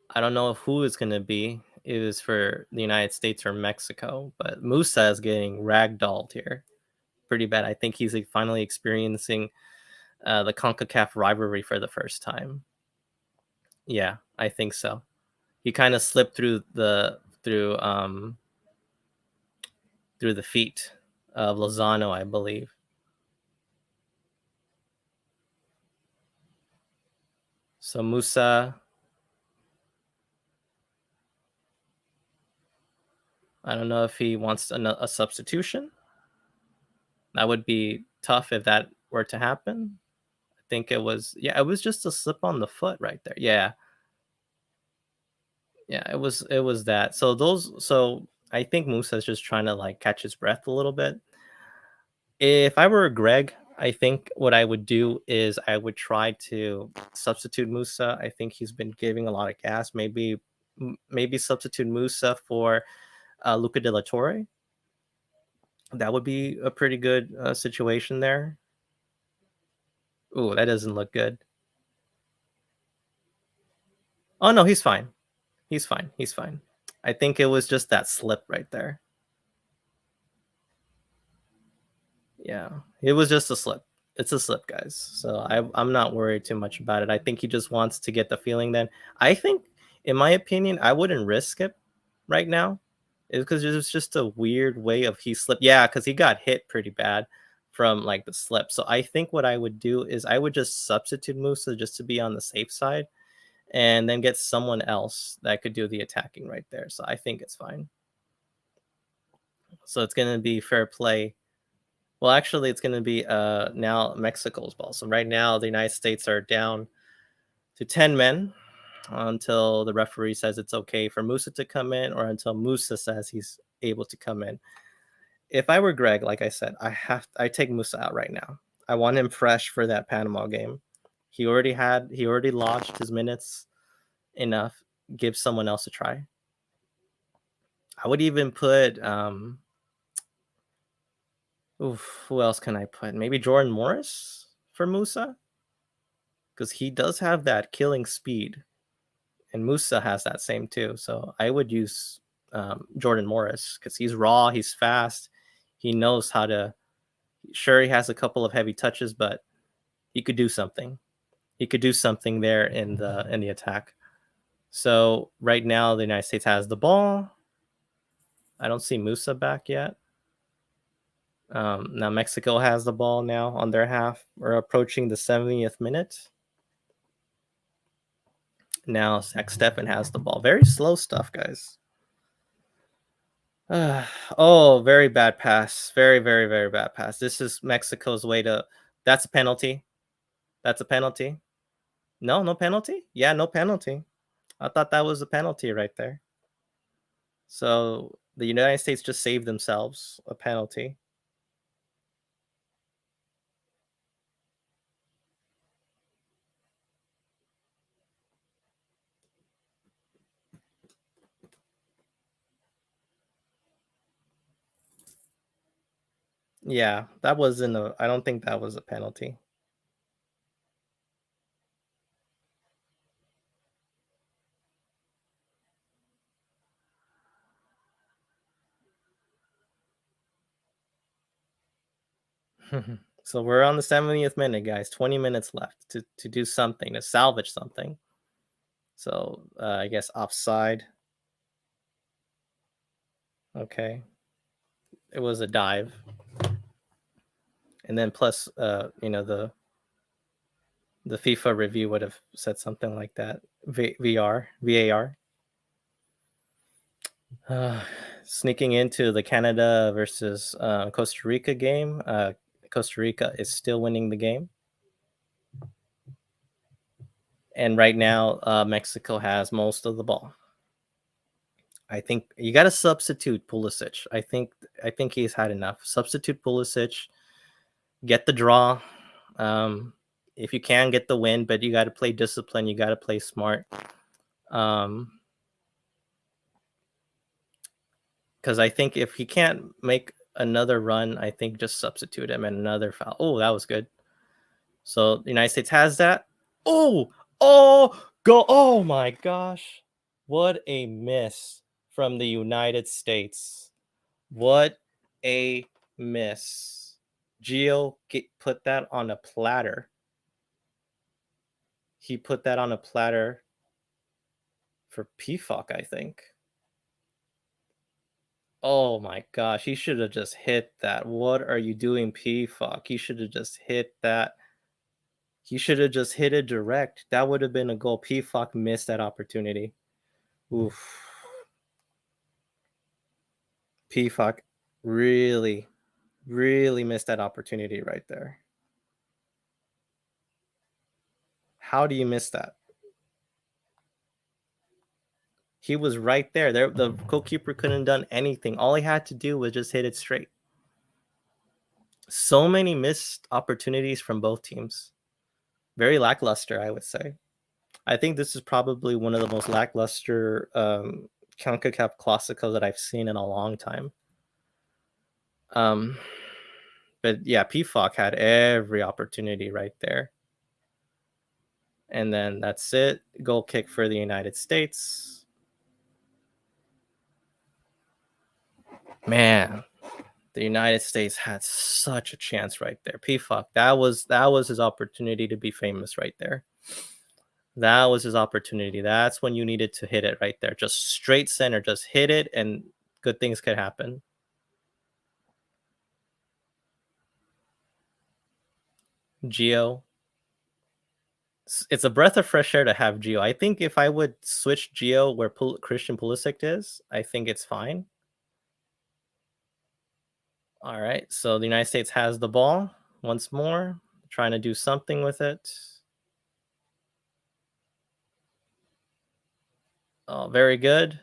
I don't know who it's going to be. It was for the United States or Mexico, but Musa is getting ragdolled here pretty bad. I think he's like finally experiencing the CONCACAF rivalry for the first time. Yeah, I think so. He kind of slipped through the feet of Lozano, I believe. So Musa, I don't know if he wants a substitution. That would be tough if that were to happen. I think it was, yeah, it was just a slip on the foot right there. Yeah, yeah, it was that. So I think Musa's just trying to like catch his breath a little bit. If I were Greg, I think what I would do is I would try to substitute Musa. I think he's been giving a lot of gas. Maybe substitute Musa for Luca De La Torre. That would be a pretty good situation there. Ooh, that doesn't look good. Oh no, he's fine. He's fine. He's fine. I think it was just that slip right there. Yeah, it was just a slip. It's a slip, guys. So I'm not worried too much about it. I think he just wants to get the feeling. Then I think, in my opinion, I wouldn't risk it right now, because it was just a weird way of he slipped. Yeah, because he got hit pretty bad from like the slip. So I think what I would do is I would just substitute Musa just to be on the safe side, and then get someone else that could do the attacking right there. So I think it's fine. So it's gonna be fair play. Well, actually, it's going to be now Mexico's ball. So right now, the United States are down to 10 men until the referee says it's okay for Musa to come in, or until Musa says he's able to come in. If I were Greg, like I said, I take Musa out right now. I want him fresh for that Panama game. He already lodged his minutes enough. Give someone else a try. I would even put oof, who else can I put? Maybe Jordan Morris for Musa, because he does have that killing speed, and Musa has that same too. So I would use Jordan Morris because he's raw, he's fast, he knows how to. Sure, he has a couple of heavy touches, but he could do something. He could do something there in the attack. So right now, the United States has the ball. I don't see Musa back yet. Now Mexico has the ball now on their half. We're approaching the 70th minute. Now Zach Steffen has the ball. Very slow stuff, guys. Oh, very bad pass. Very, very, very bad pass. This is Mexico's way to. That's a penalty. That's a penalty. No, no penalty. Yeah, no penalty. I thought that was a penalty right there. So the United States just saved themselves a penalty. Yeah, that wasn't a. I don't think that was a penalty. So we're on the 70th minute, guys. 20 minutes left to do something, to salvage something. So I guess offside. Okay. It was a dive. And then plus, the FIFA review would have said something like that. VAR. Sneaking into the Canada versus Costa Rica game. Costa Rica is still winning the game. And right now, Mexico has most of the ball. I think you got to substitute Pulisic. I think he's had enough. Substitute Pulisic, get the draw. If you can get the win, but you got to play discipline. You got to play smart. Because I think if he can't make another run, I think just substitute him and another foul. Oh, that was good. So the United States has that. Oh, go. Oh my gosh. What a miss from the United States. What a miss. Gio put that on a platter. He put that on a platter for PFOC, I think. Oh my gosh, he should have just hit that. What are you doing, PFOC? He should have just hit that. He should have just hit it direct. That would have been a goal. PFOC missed that opportunity. Oof. PFOC really, really missed that opportunity right there. How do you miss that? He was right there. The goalkeeper couldn't have done anything. All he had to do was just hit it straight. So many missed opportunities from both teams. Very lackluster, I would say. I think this is probably one of the most lackluster CONCACAF Clasico that I've seen in a long time. But yeah, PFOC had every opportunity right there. And then that's it. Goal kick for the United States. Man, the United States had such a chance right there. PFOC, that was his opportunity to be famous right there. That was his opportunity. That's when you needed to hit it right there. Just straight center, just hit it, and good things could happen. Gio. It's a breath of fresh air to have Gio. I think if I would switch Gio where Christian Pulisic is, I think it's fine. All right, so the United States has the ball once more, trying to do something with it. Oh, very good.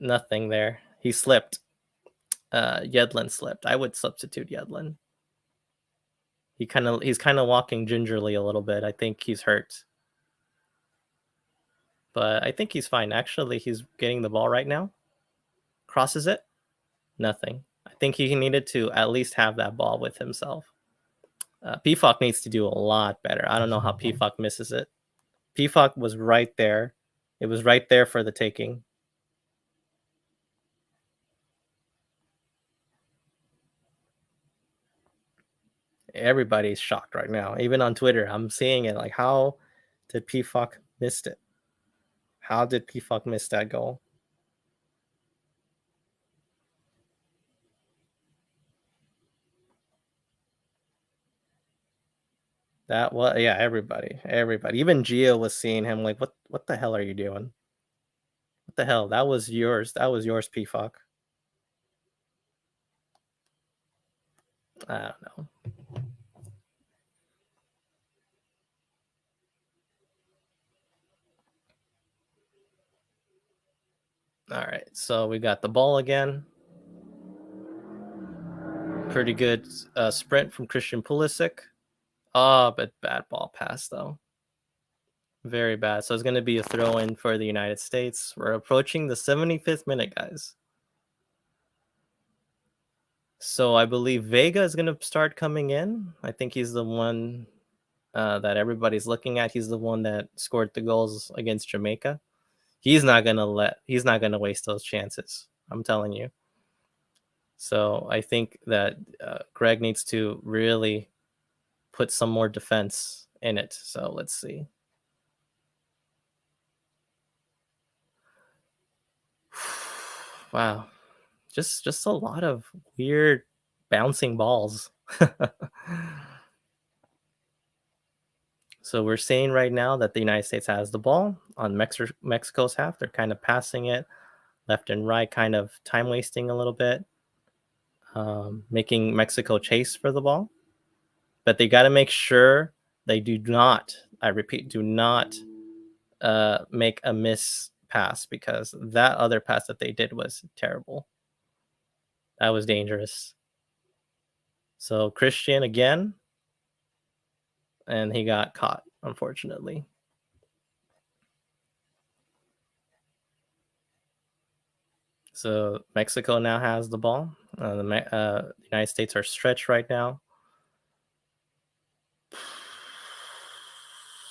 Nothing there. He slipped. Yedlin slipped. I would substitute Yedlin. He's kind of walking gingerly a little bit. I think he's hurt. But I think he's fine. Actually, he's getting the ball right now. Crosses it. Nothing. I think he needed to at least have that ball with himself. PFOC needs to do a lot better. I don't know how PFOC misses it. PFOC was right there. It was right there for the taking. Everybody's shocked right now. Even on Twitter, I'm seeing it. Like, how did PFOC miss it? How did PFOC miss that goal? That was, yeah, everybody. Even Gio was seeing him like, what the hell are you doing? What the hell? That was yours. That was yours, PFOC. I don't know. All right, so we got the ball again. Pretty good sprint from Christian Pulisic. Oh, but bad ball pass, though. Very bad. So it's going to be a throw in for the United States. We're approaching the 75th minute, guys. So I believe Vega is going to start coming in. I think he's the one that everybody's looking at. He's the one that scored the goals against Jamaica. He's not going to waste those chances. I'm telling you. So I think that Greg needs to really put some more defense in it. So let's see. Wow. Just a lot of weird bouncing balls. So we're seeing right now that the United States has the ball on Mexico's half. They're kind of passing it left and right, kind of time wasting a little bit, making Mexico chase for the ball. But they got to make sure they do not, I repeat, do not make a miss pass, because that other pass that they did was terrible. That was dangerous. So Christian again, and he got caught, unfortunately. So Mexico now has the ball. The United States are stretched right now.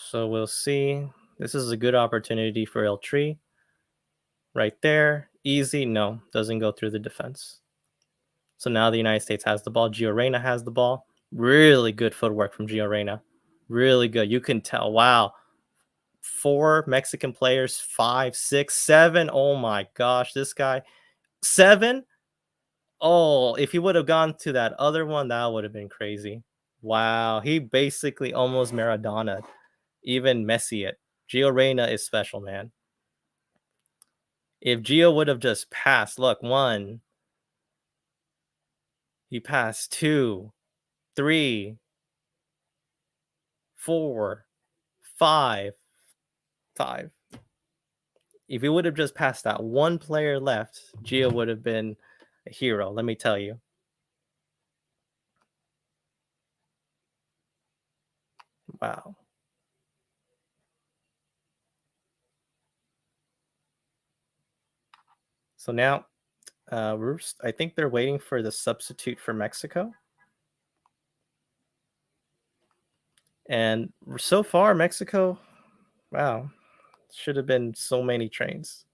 So we'll see. This is a good opportunity for El Tree. Right there. Easy. No, doesn't go through the defense. So now the United States has the ball. Gio Reyna has the ball. Really good footwork from Gio Reyna. Really good. You can tell. Wow. 4 Mexican players, 5, 6, 7. Oh my gosh, this guy. 7? Oh, if he would have gone to that other one, that would have been crazy. Wow, he basically almost Maradona, even Messi it. Gio Reyna is special, man. If Gio would have just passed, look, 1, he passed 2, 3, 4, 5, 5. If he would have just passed that one player left, Gio would have been a hero, let me tell you. Wow. So now, I think they're waiting for the substitute for Mexico. And so far, Mexico, wow, should have been so many trains.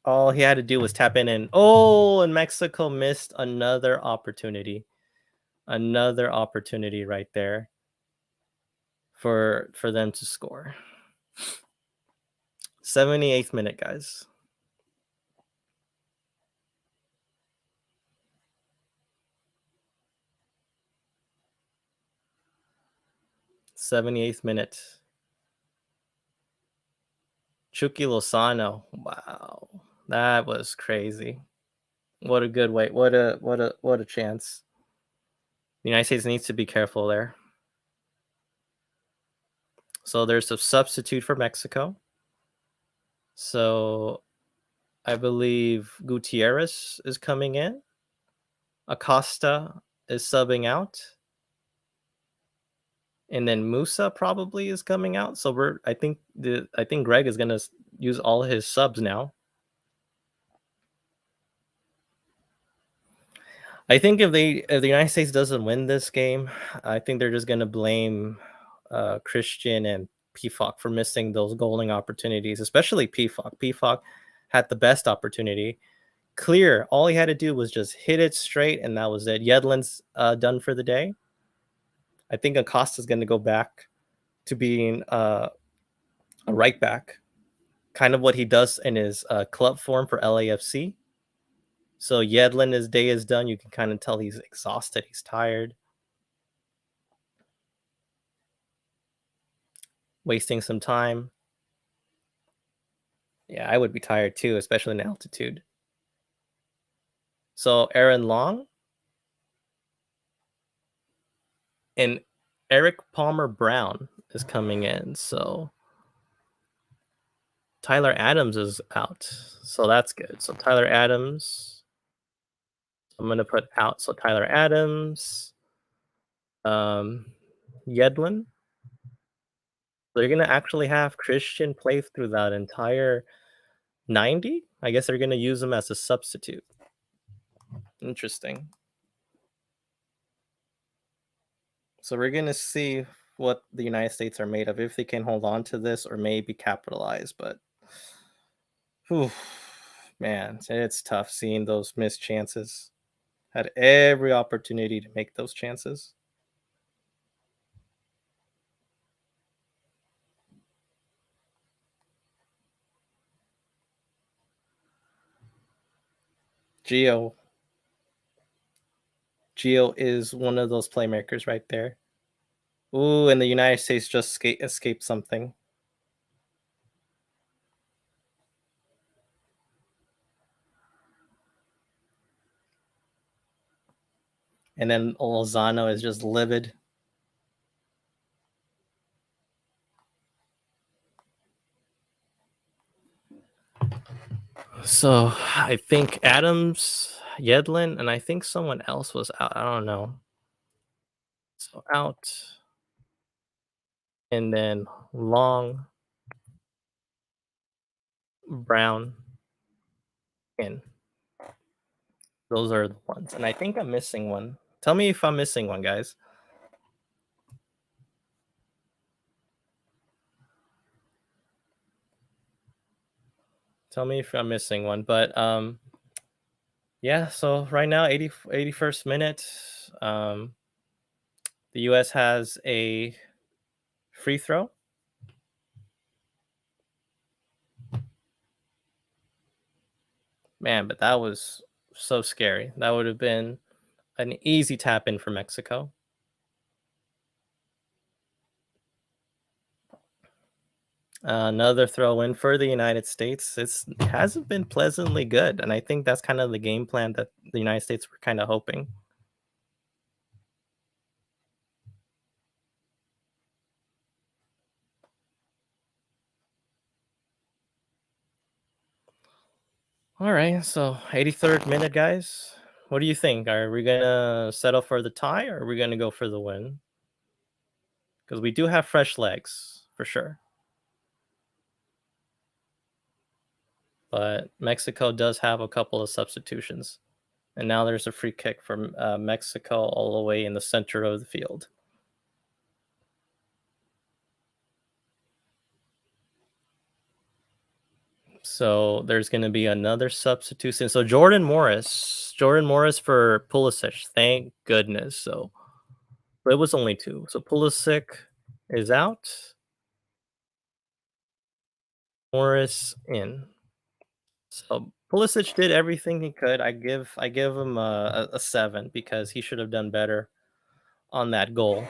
All he had to do was tap in, and and Mexico missed another opportunity. Another opportunity right there for them to score. 78th minute, guys. 78th minute. Chucky Lozano. Wow. That was crazy. What a good way. What a chance. The United States needs to be careful there. So there's a substitute for Mexico. So I believe Gutierrez is coming in. Acosta is subbing out. And then Musa probably is coming out. So I think Greg is gonna use all his subs now. I think if the United States doesn't win this game, I think they're just gonna blame Christian and PFOC for missing those goaling opportunities, especially PFOC. PFOC had the best opportunity. Clear. All he had to do was just hit it straight, and that was it. Yedlin's done for the day. I think Acosta's going to go back to being a right back, kind of what he does in his club form for LAFC. So Yedlin, his day is done. You can kind of tell he's exhausted. He's tired. Wasting some time. Yeah, I would be tired too, especially in altitude. So Aaron Long and Eric Palmer Brown is coming in. So Tyler Adams is out. So that's good. So Tyler Adams, I'm going to put out. So Tyler Adams, Yedlin. They're going to actually have Christian play through that entire 90. I guess they're going to use him as a substitute. Interesting. So we're going to see what the United States are made of, if they can hold on to this or maybe capitalize. But, whew, man, it's tough seeing those missed chances. Had every opportunity to make those chances. Gio is one of those playmakers right there. Ooh, and the United States just escaped something. And then Lozano is just livid. So I think Adams, Yedlin, and I think someone else was out. I don't know. So out. and then long, brown, in. Those are the ones. And I think I'm missing one. Tell me if I'm missing one, guys. Tell me if I'm missing one. But yeah, so right now, 81st minute. Um, the US has a free throw. Man, but that was so scary. That would have been an easy tap in for Mexico. Another throw in for the United States. It hasn't been pleasantly good, and I think that's kind of the game plan that the United States were kind of hoping. All right, so 83rd minute, guys. What do you think? Are we gonna settle for the tie, or are we gonna go for the win? Because we do have fresh legs for sure, but Mexico does have a couple of substitutions, and now there's a free kick from Mexico all the way in the center of the field. So there's going to be another substitution. So Jordan Morris for Pulisic. Thank goodness. So it was only two. So Pulisic is out. Morris in. So Pulisic did everything he could. I give him a 7 because he should have done better on that goal.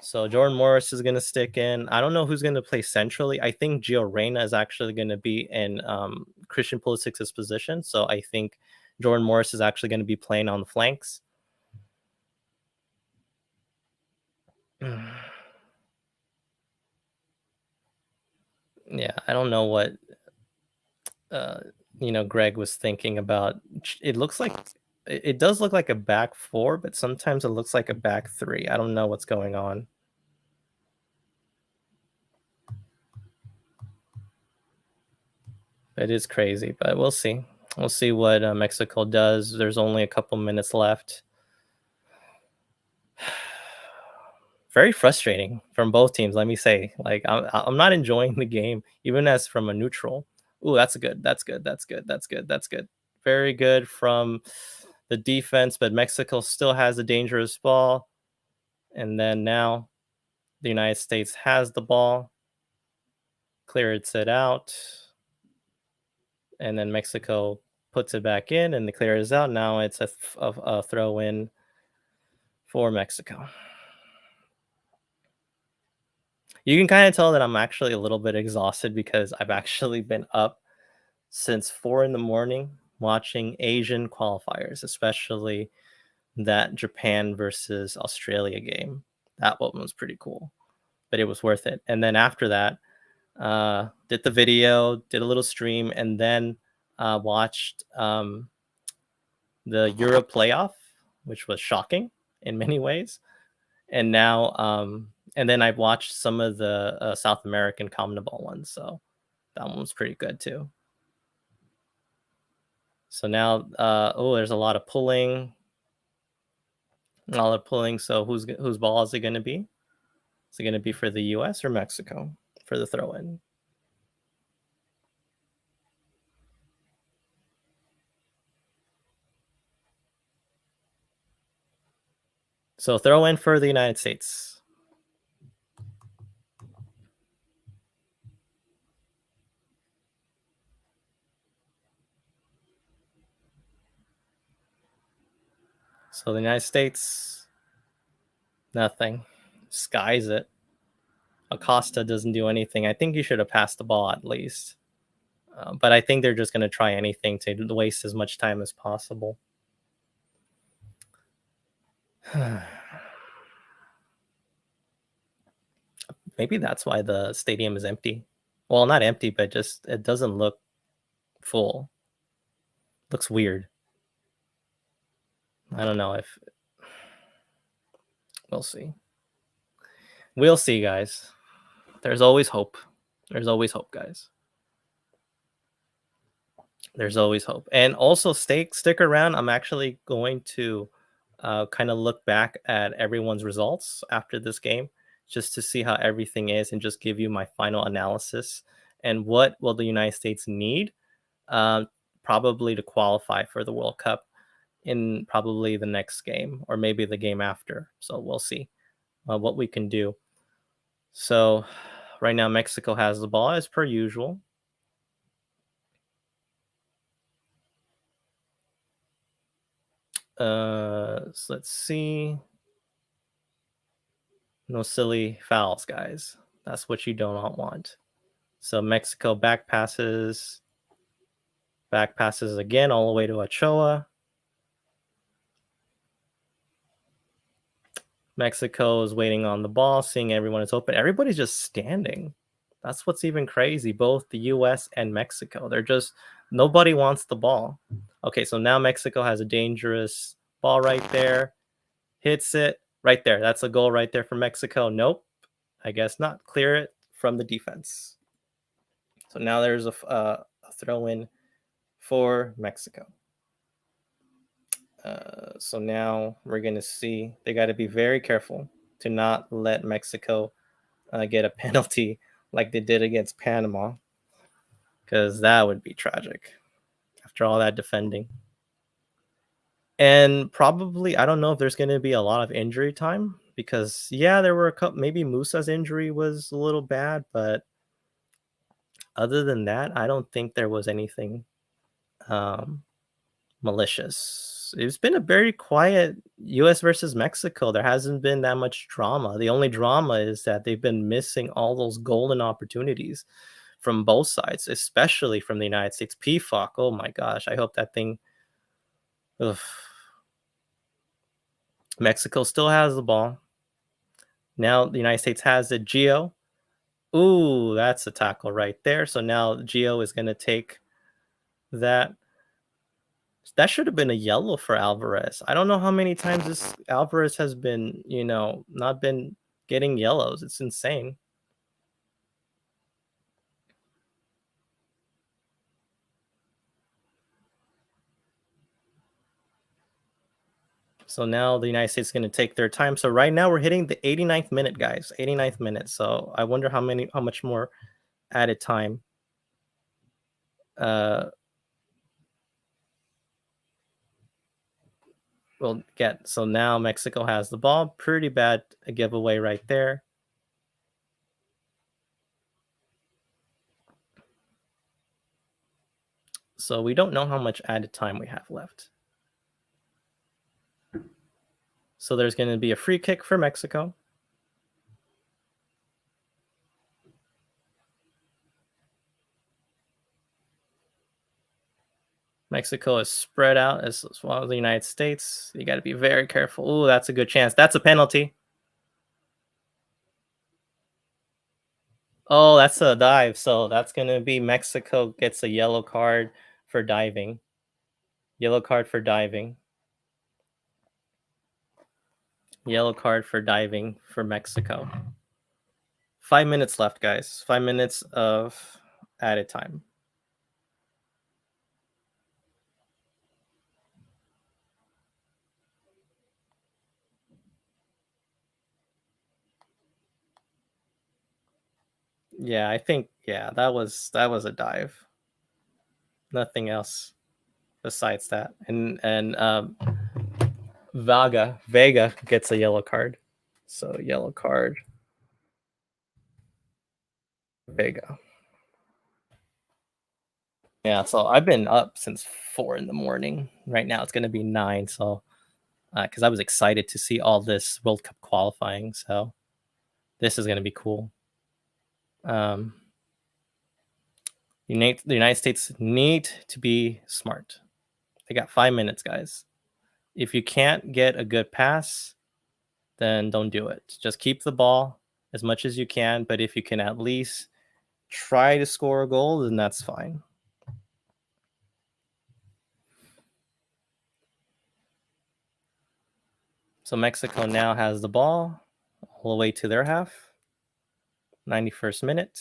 So Jordan Morris is going to stick in. I don't know who's going to play centrally. I think Gio Reyna is actually going to be in Christian Pulisic's position. So I think Jordan Morris is actually going to be playing on the flanks. Yeah, I don't know what uh, Greg was thinking about. It looks like it does look like a back four, but sometimes it looks like a back three. I don't know what's going on. It is crazy, but we'll see. We'll see what Mexico does. There's only a couple minutes left. Very frustrating from both teams. Let me say, like I'm not enjoying the game, even as from a neutral. Ooh, that's good. That's good. That's good. That's good. That's good. Very good from the defense, but Mexico still has a dangerous ball. And then now the United States has the ball, clears it out, and then Mexico puts it back in and the clear is out. Now it's a throw in for Mexico. You can kind of tell that I'm actually a little bit exhausted because I've actually been up since 4 in the morning watching Asian qualifiers, especially that Japan versus Australia game. That one was pretty cool, but it was worth it. And then after that, did the video, did a little stream, and then watched the Euro playoff, which was shocking in many ways. And now, and then I've watched some of the South American CONMEBOL ones, so that one was pretty good too. So now, there's a lot of pulling, So whose ball is it going to be? Is it going to be for the U.S. or Mexico for the throw-in? So throw-in for the United States. So the United States, nothing. Skies it. Acosta doesn't do anything. I think he should have passed the ball at least. But I think they're just going to try anything to waste as much time as possible. Maybe that's why the stadium is empty. Well, not empty, but just it doesn't look full. Looks weird. I don't know if we'll see. We'll see, guys. There's always hope. There's always hope, guys. There's always hope. And also stick around. I'm actually going to kind of look back at everyone's results after this game just to see how everything is and just give you my final analysis and what will the United States need uh, probably to qualify for the World Cup in probably the next game or maybe the game after. So we'll see what we can do. So right now Mexico has the ball as per usual. So let's see. No silly fouls, guys. That's what you don't want. So Mexico back passes again all the way to Ochoa. Mexico is waiting on the ball, seeing everyone is open. Everybody's just standing. That's what's even crazy. Both the US and Mexico. They're just, nobody wants the ball. Okay, so now Mexico has a dangerous ball right there. Hits it right there. That's a goal right there for Mexico. Nope. I guess not. Clear it from the defense. So now there's a throw in for Mexico. So now we're going to see they got to be very careful to not let Mexico get a penalty like they did against Panama, because that would be tragic after all that defending. And probably, I don't know if there's going to be a lot of injury time because, yeah, there were a couple, maybe Musa's injury was a little bad, but other than that, I don't think there was anything malicious. It's been a very quiet US versus Mexico. There hasn't been that much drama. The only drama is that they've been missing all those golden opportunities from both sides, especially from the United States. PFOC, oh my gosh, I hope that thing. Ugh. Mexico still has the ball. Now the United States has it. Gio. Ooh, that's a tackle right there. So now Gio is going to take that. That should have been a yellow for Alvarez. I don't know how many times this Alvarez has been, not been getting yellows. It's insane. So now the United States is going to take their time. So right now we're hitting the 89th minute, guys. 89th minute. So I wonder how much more added time we'll get. So now Mexico has the ball. Pretty bad a giveaway right there. So we don't know how much added time we have left. So there's going to be a free kick for Mexico. Mexico is spread out as well as the United States. You got to be very careful. Oh, that's a good chance. That's a penalty. Oh, that's a dive. So that's going to be Mexico gets a yellow card for diving. Yellow card for diving. Yellow card for diving for Mexico. 5 minutes left, guys. 5 minutes of added time. Yeah, I think that was a dive. Nothing else besides that. And Vega gets a yellow card. So yellow card. Vega. Yeah, so I've been up since 4 in the morning. Right now it's going to be 9. So, because I was excited to see all this World Cup qualifying. So this is going to be cool. The United States need to be smart. They got 5 minutes, guys. If you can't get a good pass, then don't do it. Just keep the ball as much as you can. But if you can at least try to score a goal, then that's fine. So Mexico now has the ball all the way to their half. 91st minute.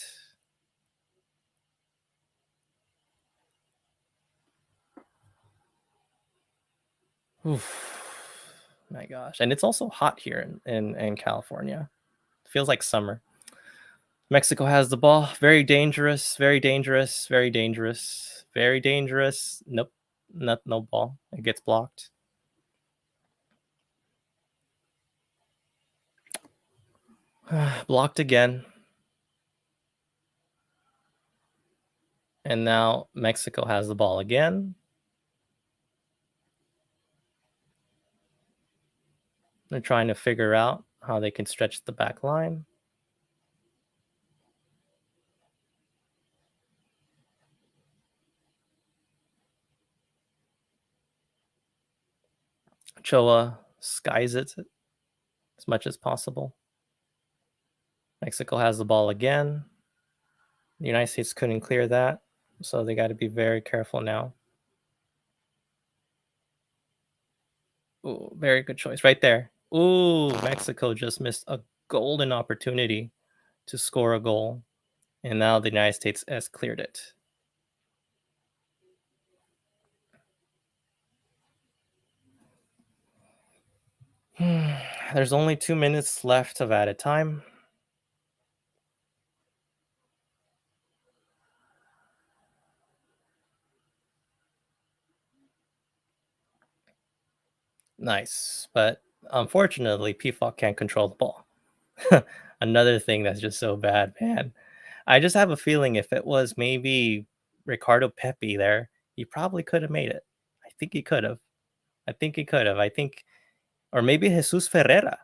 Oof. My gosh. And it's also hot here in California. It feels like summer. Mexico has the ball. Very dangerous. Very dangerous. Very dangerous. Very dangerous. Nope. No ball. It gets blocked. Blocked again. And now Mexico has the ball again. They're trying to figure out how they can stretch the back line. Ochoa skies it as much as possible. Mexico has the ball again. The United States couldn't clear that, so they got to be very careful now. Ooh, very good choice right there. Ooh, Mexico just missed a golden opportunity to score a goal, and now the United States has cleared it. There's only 2 minutes left of added time. Nice, but unfortunately, PFOC can't control the ball. Another thing that's just so bad, man. I just have a feeling if it was maybe Ricardo Pepi there, he probably could have made it. I think he could have. I think he could have. I think, or maybe Jesus Ferreira.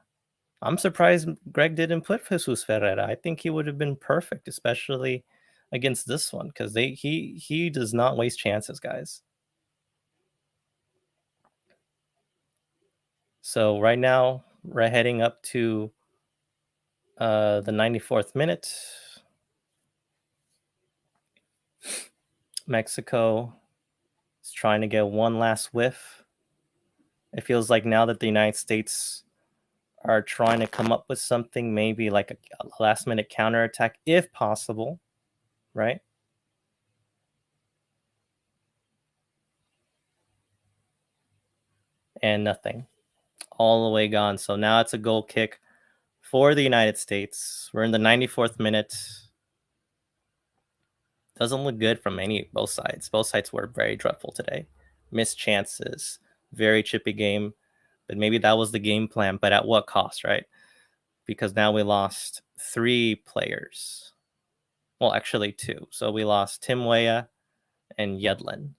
I'm surprised Greg didn't put Jesus Ferreira. I think he would have been perfect, especially against this one, because he does not waste chances, guys. So right now we're heading up to the 94th minute. Mexico is trying to get one last whiff. It feels like now that the United States are trying to come up with something, maybe like a last-minute counterattack, if possible, right? And nothing. All the way gone. So now it's a goal kick for the United States. We're in the 94th minute. Doesn't look good from both sides. Both sides were very dreadful today. Missed chances. Very chippy game. But maybe that was the game plan. But at what cost, right? Because now we lost 3 players. Well, actually 2. So we lost Tim Weah and Yedlin.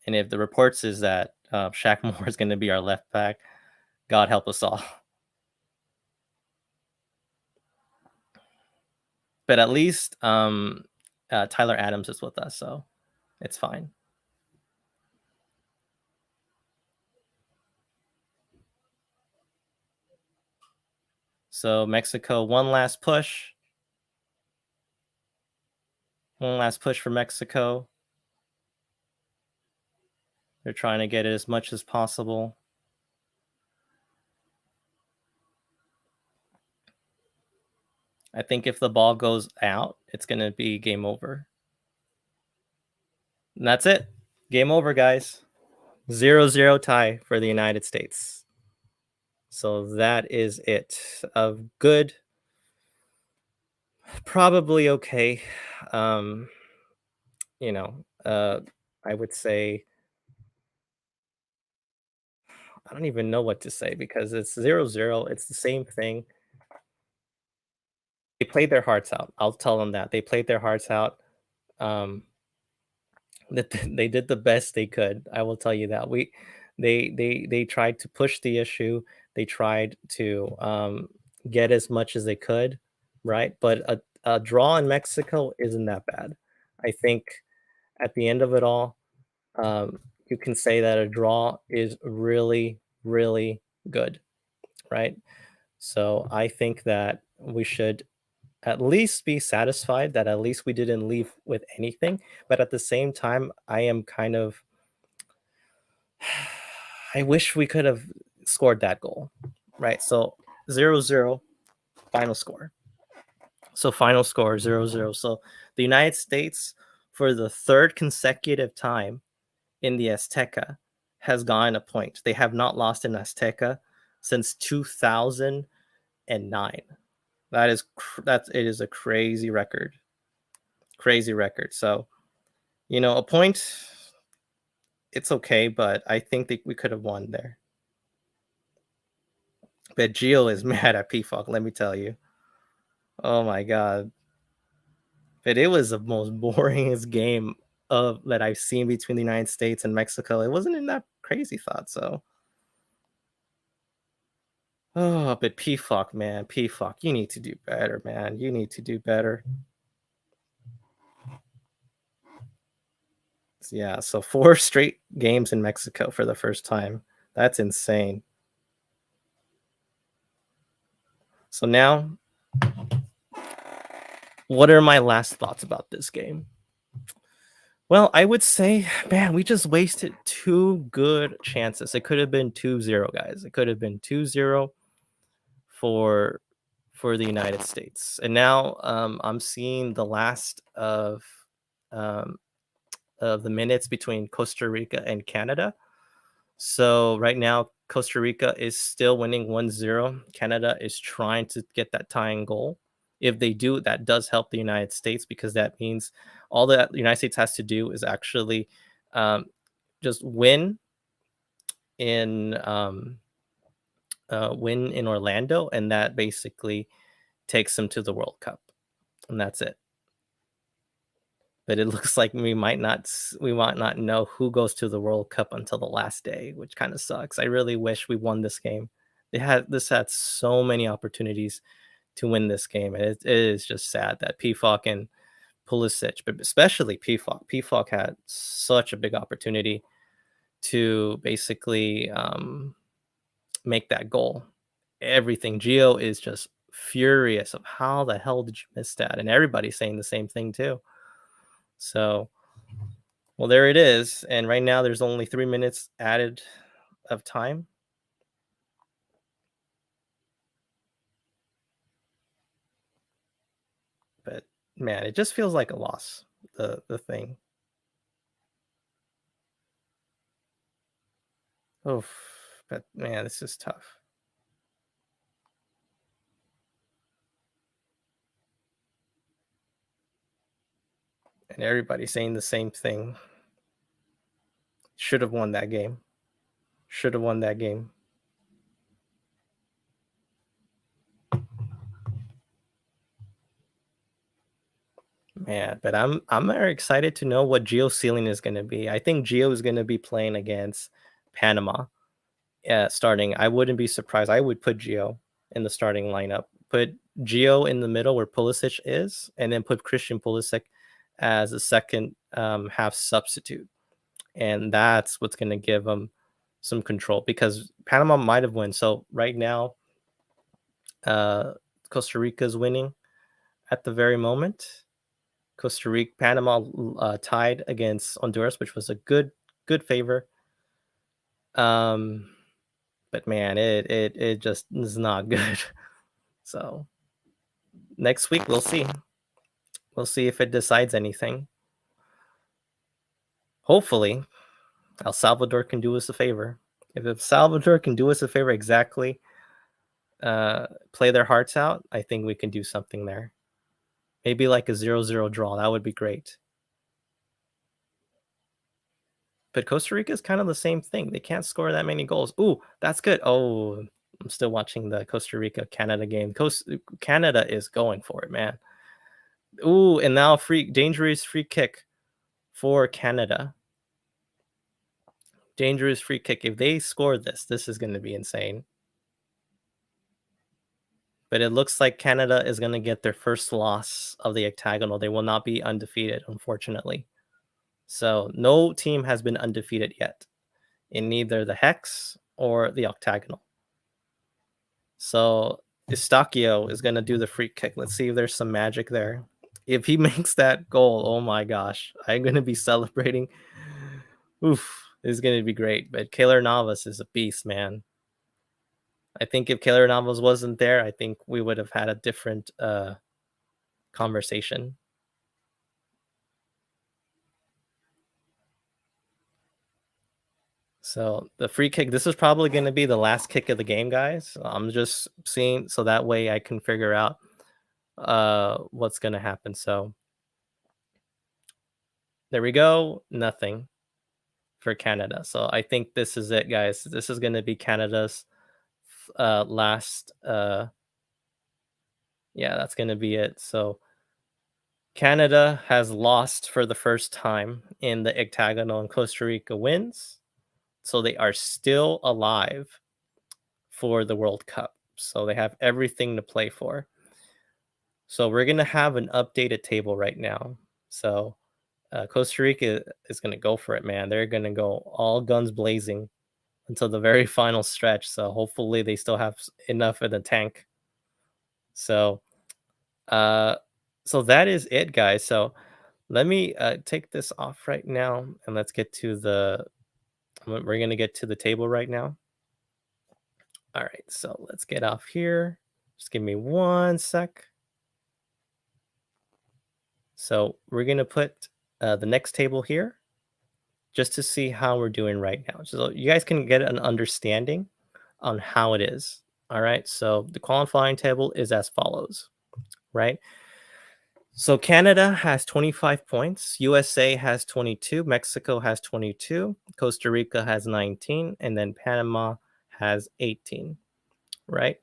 And if the reports is that Shaq Moore is going to be our left back, God help us all. But at least Tyler Adams is with us, so it's fine. So Mexico, one last push. One last push for Mexico. They're trying to get it as much as possible. I think if the ball goes out, it's going to be game over. And that's it. Game over, guys. 0-0 tie for the United States. So that is it. Of good, probably okay. I would say I don't even know what to say because it's 0-0. It's the same thing. They played their hearts out. I'll tell them that. They played their hearts out. Um, that they did the best they could. I will tell you that. They tried to push the issue. They tried to get as much as they could, right? But a draw in Mexico isn't that bad. I think at the end of it all, you can say that a draw is really, really good, right? So I think that we should at least be satisfied that at least we didn't leave with anything. But at the same time, I am kind of, I wish we could have scored that goal, right? So 0-0 final score. So final score 0-0. So the United States, for the third consecutive time in the Azteca, has gotten a point. They have not lost in Azteca since 2009. It is a crazy record. Crazy record. So, a point, it's okay, but I think that we could have won there. But Gio is mad at PFOC, let me tell you. Oh my god. But it was the most boringest game that I've seen between the United States and Mexico. It wasn't in that crazy thought, so. Oh, but PFOC, man, PFOC, you need to do better, man. You need to do better. Yeah, so 4 straight games in Mexico for the first time. That's insane. So now, what are my last thoughts about this game? Well, I would say, man, we just wasted 2 good chances. It could have been 2-0, guys. It could have been 2-0 for the United States. And now I'm seeing the last um, of the minutes between Costa Rica and Canada. So right now, Costa Rica is still winning 1-0. Canada is trying to get that tying goal. If they do, that does help the United States, because that means all that the United States has to do is actually um, just in win in Orlando, and that basically takes them to the World Cup, and that's it. But it looks like we might not know who goes to the World Cup until the last day, which kind of sucks. I really wish we won this game. This had so many opportunities to win this game, and it is just sad that PFOC and Pulisic, but especially PFOC. PFOC had such a big opportunity to basically make that goal. Everything. Gio is just furious of how the hell did you miss that, and everybody's saying the same thing too. So, well, there it is. And right now there's only 3 minutes added of time. But man, it just feels like a loss, the thing. Oh, but man, this is tough. And everybody's saying the same thing. Should have won that game. Should have won that game. Man, but I'm very excited to know what Gio's ceiling is going to be. I think Gio is going to be playing against Panama. Starting. I wouldn't be surprised. I would put Gio in the starting lineup. Put Gio in the middle where Pulisic is, and then put Christian Pulisic as a second half substitute. And that's what's going to give them some control, because Panama might have won. So right now, Costa Rica is winning at the very moment. Panama tied against Honduras, which was a good favor. But man, it just is not good. So next week we'll see. We'll see if it decides anything. Hopefully, El Salvador can do us a favor. If El Salvador can do us a favor, exactly, play their hearts out, I think we can do something there. Maybe like a 0-0 draw. That would be great. But Costa Rica is kind of the same thing. They can't score that many goals. Ooh, that's good. Oh, I'm still watching the Costa Rica Canada game. Canada is going for it, man. Ooh, and now dangerous free kick for Canada. Dangerous free kick. If they score this is going to be insane. But it looks like Canada is going to get their first loss of the octagonal. They will not be undefeated, unfortunately. So no team has been undefeated yet in neither the hex or the octagonal. So Estadio is going to do the free kick. Let's see if there's some magic there. If he makes that goal, oh my gosh, I'm going to be celebrating. Oof, it's going to be great. But Keylor Navas is a beast, man. I think if Keylor Navas wasn't there, I think we would have had a different conversation. So the free kick, this is probably going to be the last kick of the game, guys. I'm just seeing so that way I can figure out what's going to happen. So there we go. Nothing for Canada. So I think this is it, guys. This is going to be Canada's last yeah, that's going to be it. So Canada has lost for the first time in the octagonal and Costa Rica wins. So they are still alive for the World Cup. So they have everything to play for. So we're going to have an updated table right now. So Costa Rica is going to go for it, man. They're going to go all guns blazing until the very final stretch. So hopefully they still have enough in the tank. So uh so that is it, guys. So let me take this off right now and let's get to the we're going to get to the table right now. All right, so let's get off here. Just give me 1 sec. So we're going to put the next table here just to see how we're doing right now. So you guys can get an understanding on how it is. All right, so the qualifying table is as follows, right? So Canada has 25 points, USA has 22, Mexico has 22, Costa Rica has 19, and then Panama has 18, right?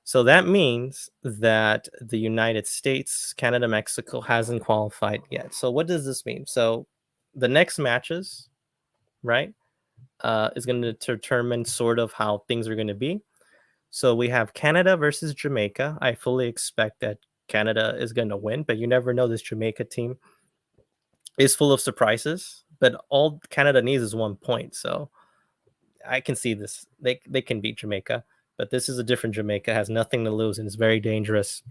So that means that the United States, Canada, Mexico hasn't qualified yet. So what does this mean? So the next matches, right, is going to determine sort of how things are going to be. So we have Canada versus Jamaica. I fully expect that Canada is going to win, but you never know. This Jamaica team is full of surprises, but all Canada needs is 1 point. So I can see this. They can beat Jamaica, but this is a different Jamaica. Has nothing to lose and is very dangerous.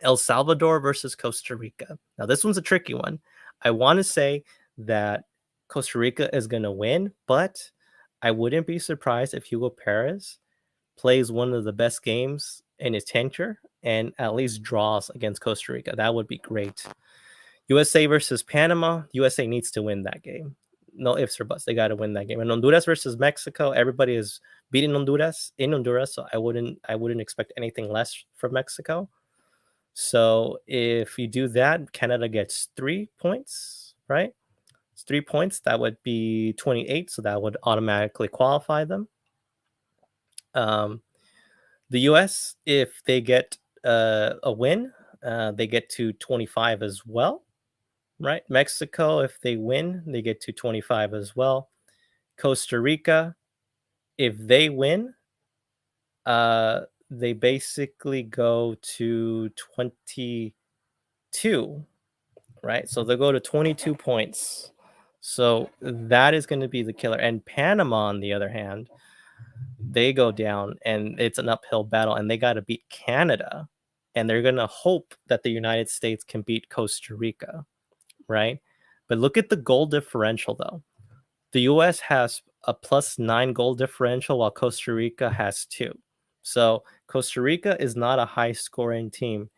El Salvador versus Costa Rica. Now this one's a tricky one. I want to say that Costa Rica is going to win, but I wouldn't be surprised if Hugo Perez plays one of the best games in his tenure and at least draws against Costa Rica. That would be great. USA versus Panama. USA needs to win that game. No ifs or buts. They got to win that game. And Honduras versus Mexico. Everybody is beating Honduras in Honduras, so I wouldn't expect anything less from Mexico. So if you do that, Canada gets 3 points, right? It's 3 points. That would be 28, so that would automatically qualify them. The US, if they get a win, they get to 25 as well, right? Mexico, if they win, they get to 25 as well. Costa Rica, if they win, they basically go to 22, right? So they'll go to 22 points. So that is going to be the killer. And Panama, on the other hand, they go down and it's an uphill battle and they got to beat Canada. And they're going to hope that the United States can beat Costa Rica, right? But look at the goal differential, though. The US has a +9 goal differential while Costa Rica has 2. So Costa Rica is not a high scoring team.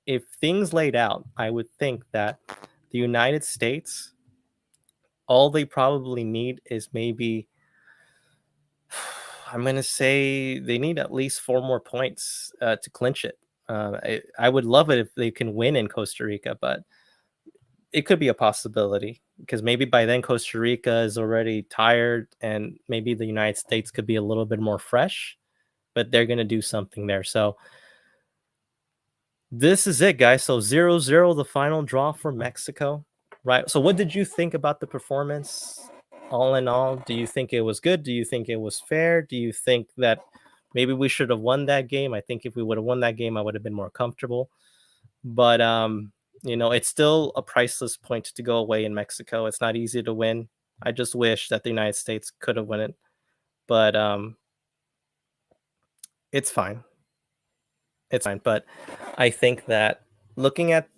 If things laid out, I would think that the United States, all they probably need is maybe, I'm going to say they need at least 4 more points to clinch it. I would love it if they can win in Costa Rica, but it could be a possibility because maybe by then Costa Rica is already tired and maybe the United States could be a little bit more fresh, but they're going to do something there. So this is it, guys. So 0-0, the final draw for Mexico, right? So what did you think about the performance? All in all, do you think it was good? Do you think it was fair? Do you think that maybe we should have won that game? I think if we would have won that game, I would have been more comfortable. But it's still a priceless point to go away in Mexico. It's not easy to win. I just wish that the United States could have won it, but it's fine. It's fine. But I think that looking at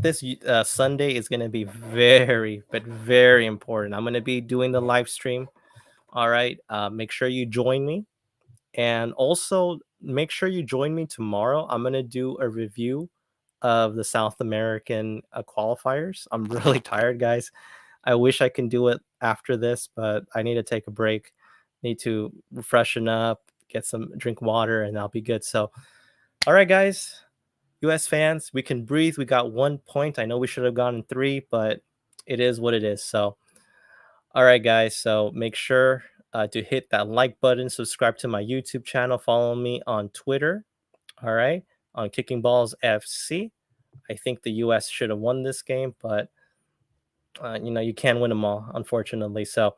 this Sunday is going to be very, but very important. I'm going to be doing the live stream. All right. Make sure you join me. And also make sure you join me tomorrow. I'm going to do a review of the South American qualifiers. I'm really tired, guys. I wish I can do it after this, but I need to take a break. Need to freshen up, get some drink water, and I'll be good. So, all right, guys, US fans, we can breathe. We got 1 point. I know we should have gotten 3, but it is what it is. So, all right, guys. So make sure to hit that like button, subscribe to my YouTube channel, follow me on Twitter. All right, on Kicking Balls FC. I think the US should have won this game, but you can't win them all, unfortunately. So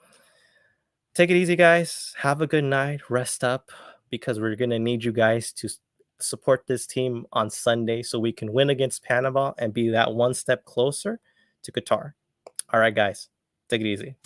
take it easy, guys. Have a good night. Rest up because we're gonna need you guys to support this team on Sunday so we can win against Panama and be that one step closer to Qatar. All right, guys. Take it easy.